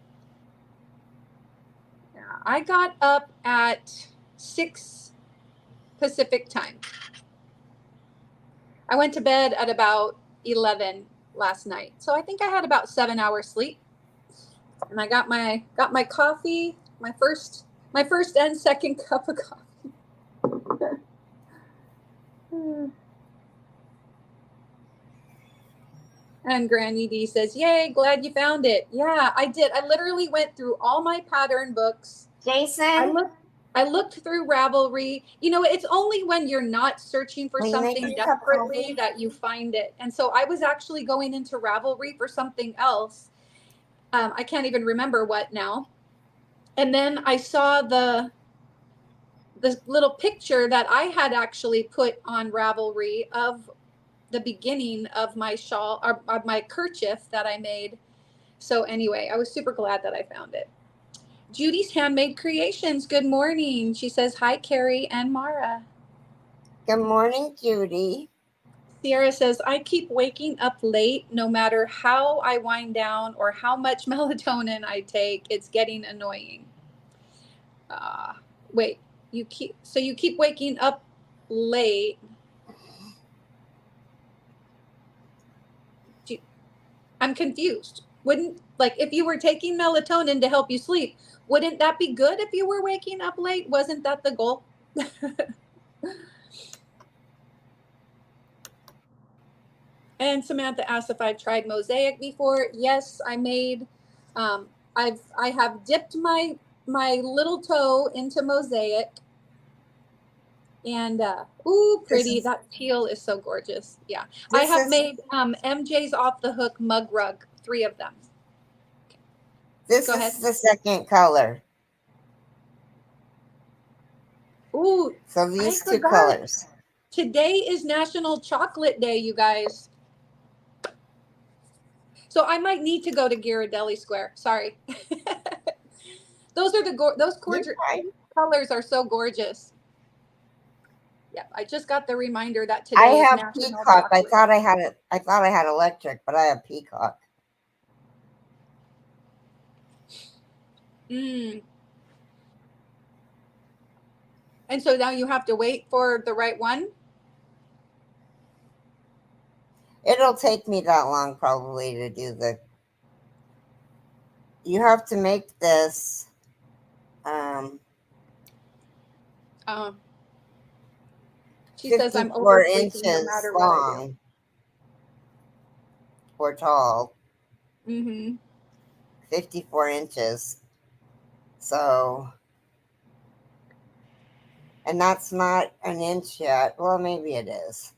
Yeah, I got up at 6 Pacific time. I went to bed at about 11 last night. So I think I had about 7 hours sleep. And I got my coffee, my first and second cup of coffee. And Granny D says, yay, glad you found it. Yeah, I did. I literally went through all my pattern books. Jason? I looked through Ravelry. It's only when you're not searching for something desperately that you find it. And so I was actually going into Ravelry for something else. I can't even remember what now. And then I saw the little picture that I had actually put on Ravelry of the beginning of my shawl or my kerchief that I made. So anyway, I was super glad that I found it. Judy's Handmade Creations, good morning. She says, hi, Carrie and Mara. Good morning, Judy. Sierra says, I keep waking up late no matter how I wind down or how much melatonin I take. It's getting annoying. Wait, you keep waking up late. I'm confused. Wouldn't, like, if you were taking melatonin to help you sleep, wouldn't that be good if you were waking up late? Wasn't that the goal? And Samantha asked if I've tried mosaic before. Yes, I made. I have dipped my little toe into mosaic, and ooh, pretty. That teal is so gorgeous. Yeah, I have made MJ's Off the Hook mug rug, 3 of them. This Go is ahead. the second color. Ooh, so these 2 colors. Today is National Chocolate Day, you guys. So I might need to go to Ghirardelli Square. Sorry. Those are those colors are so gorgeous. Yeah, I just got the reminder that today I is have National peacock. Chocolate. I thought I had electric, but I have peacock. And so now you have to wait for the right one? It'll take me that long probably to do the. You have to make this. She says I'm 54 over inches no matter long or tall. 54 inches. So, and that's not an inch yet. Well, maybe it is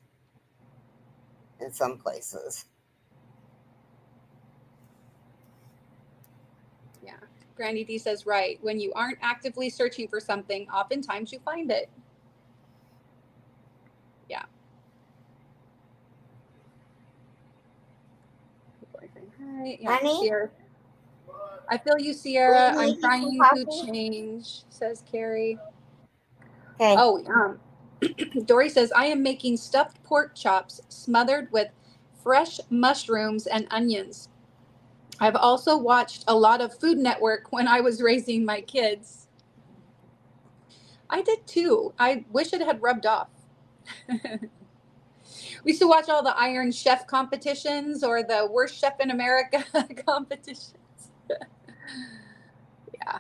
in some places. Yeah. Granny D says, right. When you aren't actively searching for something, oftentimes you find it. Yeah. Hi. Yeah, Honey? Sierra. I feel you, Sierra. I'm trying to change, says Carrie. Okay. Oh, Dory says, I am making stuffed pork chops smothered with fresh mushrooms and onions. I've also watched a lot of Food Network when I was raising my kids. I did too. I wish it had rubbed off. We used to watch all the Iron Chef competitions or the Worst Chef in America competitions. Yeah.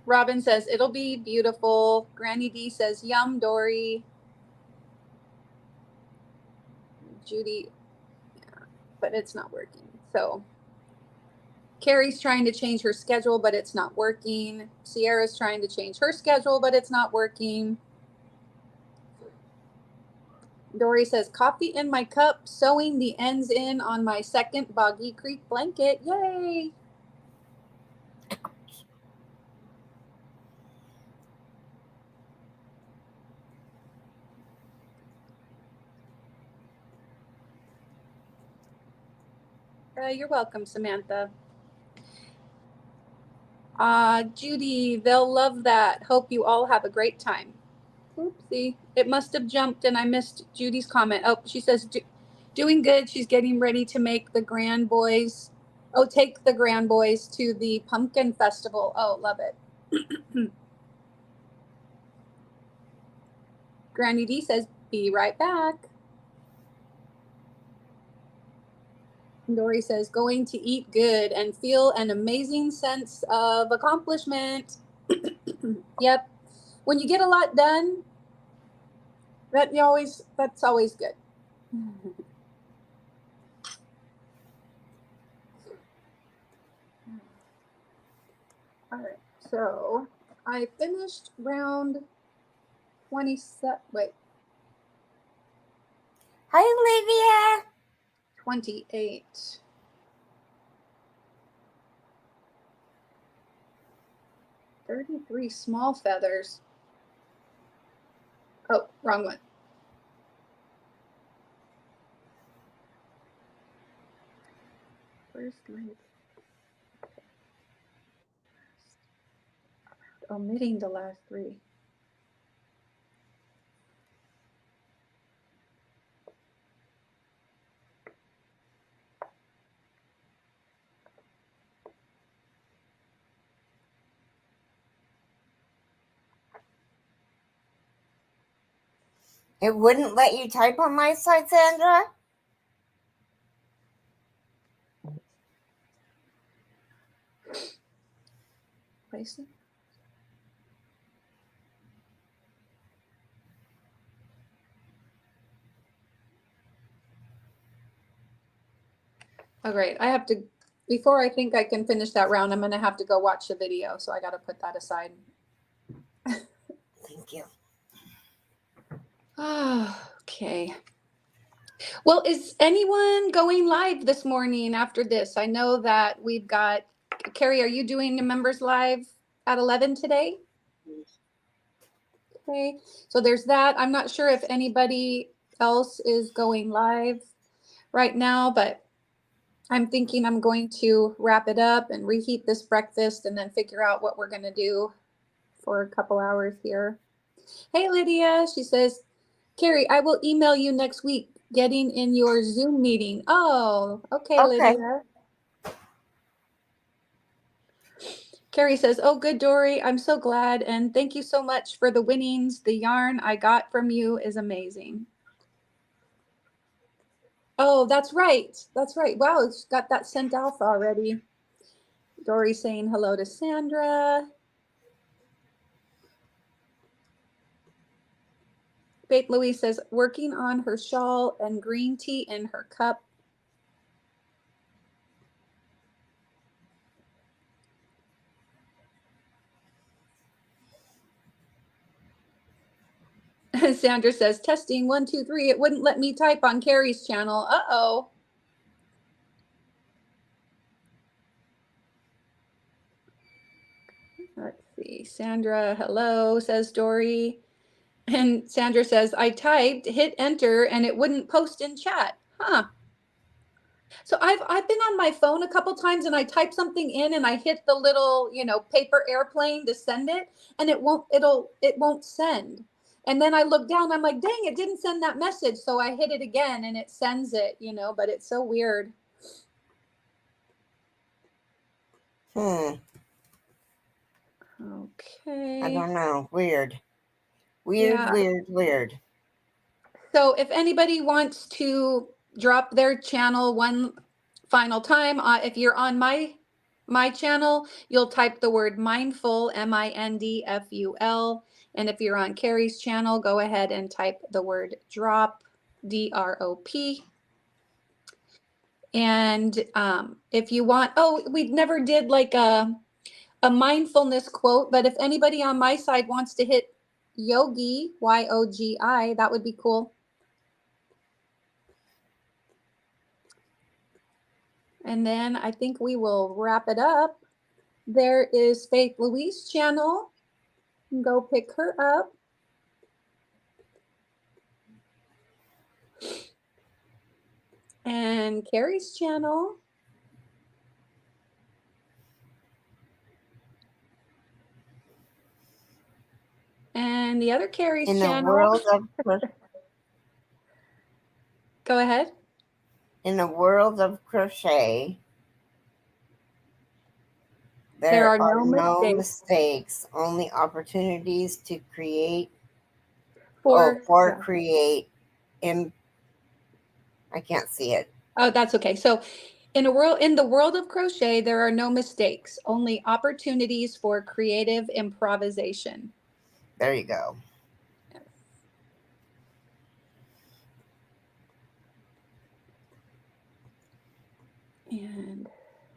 Robin says, it'll be beautiful. Granny D says, yum, Dory. Judy, yeah, but it's not working. So Carrie's trying to change her schedule, but it's not working. Sierra's trying to change her schedule, but it's not working. Dory says, coffee in my cup, sewing the ends in on my second Boggy Creek blanket. Yay! You're welcome, Samantha. Judy, they'll love that. Hope you all have a great time. Oopsie. It must have jumped and I missed Judy's comment. Oh, she says, doing good. She's getting ready to make the grand boys. Oh, take the grand boys to the pumpkin festival. Oh, love it. Granny D says, be right back. Dory says, going to eat good and feel an amazing sense of accomplishment. Yep. When you get a lot done, that's always good. All right. So I finished round 27. Wait. Hi, Olivia. 28. 33 small feathers. Wrong one. First live. Omitting the last three. It wouldn't let you type on my side, Sandra? Place it. Oh, great. I have to, before I think I can finish that round, I'm going to have to go watch the video. So I got to put that aside. Thank you. Okay. Well, is anyone going live this morning after this? I know that we've got, Carrie, are you doing the members live at 11 today? Okay, so there's that. I'm not sure if anybody else is going live right now, but I'm thinking I'm going to wrap it up and reheat this breakfast and then figure out what we're going to do for a couple hours here. Hey, Lydia, she says, Carrie, I will email you next week getting in your Zoom meeting. Oh, okay, Lydia. Carrie says, oh, good, Dory. I'm so glad. And thank you so much for the winnings. The yarn I got from you is amazing. Oh, that's right. That's right. Wow, it's got that sent off already. Dory saying hello to Sandra. Faith Louise says, working on her shawl and green tea in her cup. Sandra says, testing 1, 2, 3. It wouldn't let me type on Carrie's channel. Uh-oh. Let's see. Sandra, hello, says Dory. And Sandra says, I typed, hit enter, and it wouldn't post in chat. Huh. So I've been on my phone a couple times and I type something in and I hit the little, paper airplane to send it, and it won't send. And then I look down, I'm like, dang, it didn't send that message. So I hit it again and it sends it, but it's so weird. Okay. I don't know. Weird. Yeah. Weird. So if anybody wants to drop their channel one final time, if you're on my channel, you'll type the word mindful, MINDFUL. And if you're on Carrie's channel, go ahead and type the word drop, DROP. And if you want, we never did like a mindfulness quote, but if anybody on my side wants to hit yogi, YOGI, that would be cool. And then I think we will wrap it up. There is Faith Louise channel. Go pick her up. And Carrie's channel. And the other Carrie's channel. In the world of Go ahead. In the world of crochet, There are no mistakes, only opportunities to create create. I can't see it. Oh, that's okay. So in the world of crochet, there are no mistakes, only opportunities for creative improvisation. There you go. And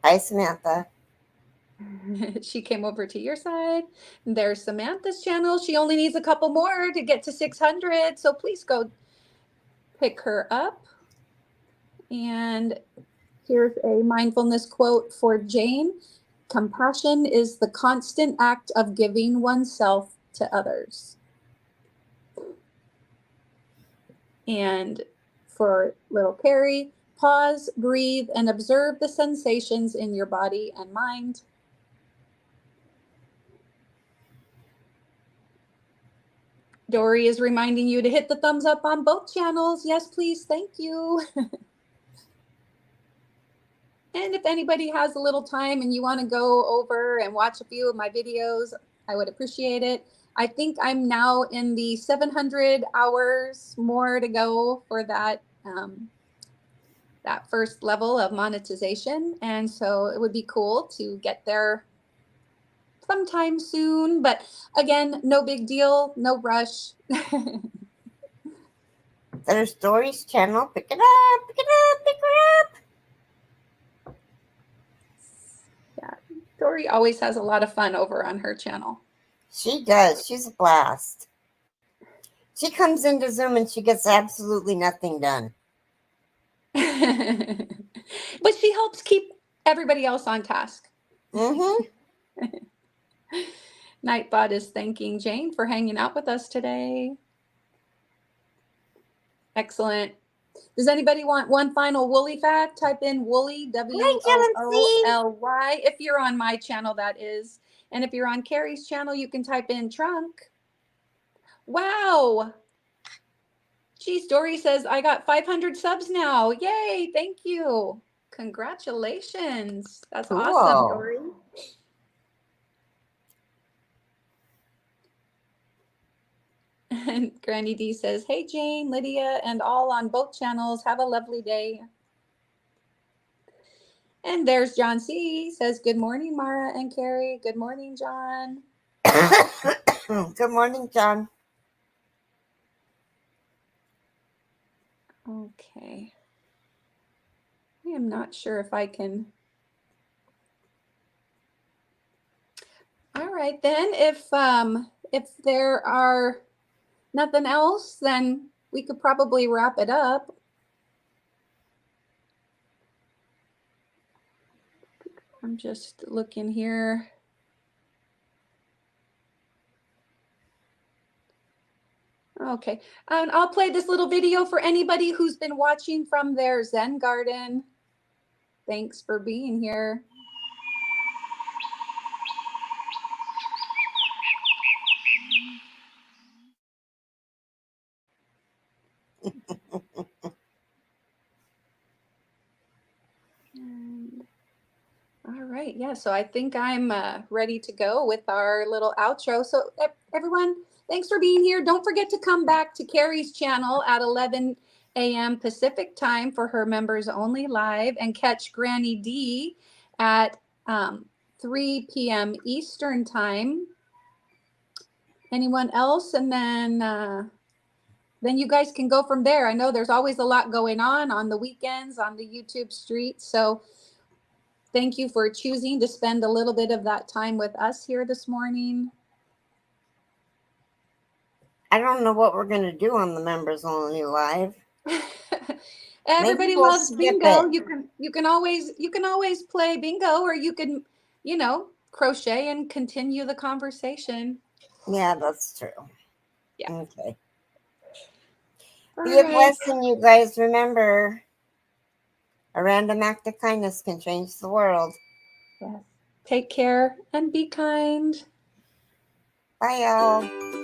hi, Samantha. She came over to your side. There's Samantha's channel. She only needs a couple more to get to 600. So please go pick her up. And here's a mindfulness quote for Jane. Compassion is the constant act of giving oneself to others. And for little Carrie, pause, breathe, and observe the sensations in your body and mind. Dory is reminding you to hit the thumbs up on both channels. Yes, please. Thank you. And if anybody has a little time and you want to go over and watch a few of my videos, I would appreciate it. I think I'm now in the 700 hours more to go for that that first level of monetization. And so it would be cool to get there sometime soon. But again, no big deal, no rush. There's Dory's channel. Pick it up, pick it up, pick it up. Yeah, Dory always has a lot of fun over on her channel. She does. She's a blast. She comes into Zoom and she gets absolutely nothing done. But she helps keep everybody else on task. Mm-hmm. Nightbot is thanking Jane for hanging out with us today. Excellent. Does anybody want one final Woolly fact? Type in Woolly, W-O-O-L-Y. If you're on my channel, that is. And if you're on Carrie's channel, you can type in trunk. Wow. Geez, Dory says, I got 500 subs now. Yay, thank you. Congratulations. That's Cool. awesome, Dory. And Granny D says, hey, Jane, Lydia, and all on both channels. Have a lovely day. And there's John C. Says, good morning, Mara and Carrie. Good morning, John. Good morning, John. Okay. I am not sure if I can. All right, then if there are nothing else, then we could probably wrap it up. I'm just looking here. Okay, and I'll play this little video for anybody who's been watching from their Zen garden. Thanks for being here. All right, yeah, so I think I'm ready to go with our little outro. So everyone, thanks for being here. Don't forget to come back to Carrie's channel at 11 a.m. Pacific time for her members only live, and catch Granny D at 3 p.m. Eastern time. Anyone else? And then you guys can go from there. I know there's always a lot going on the weekends on the YouTube street. So thank you for choosing to spend a little bit of that time with us here this morning. I don't know what we're going to do on the members only live. Everybody loves bingo. You can always play bingo, or you can, crochet and continue the conversation. Yeah, that's true. Yeah. Okay. Be a blessing, you guys. Remember, a random act of kindness can change the world. Yes. Take care and be kind. Bye, y'all.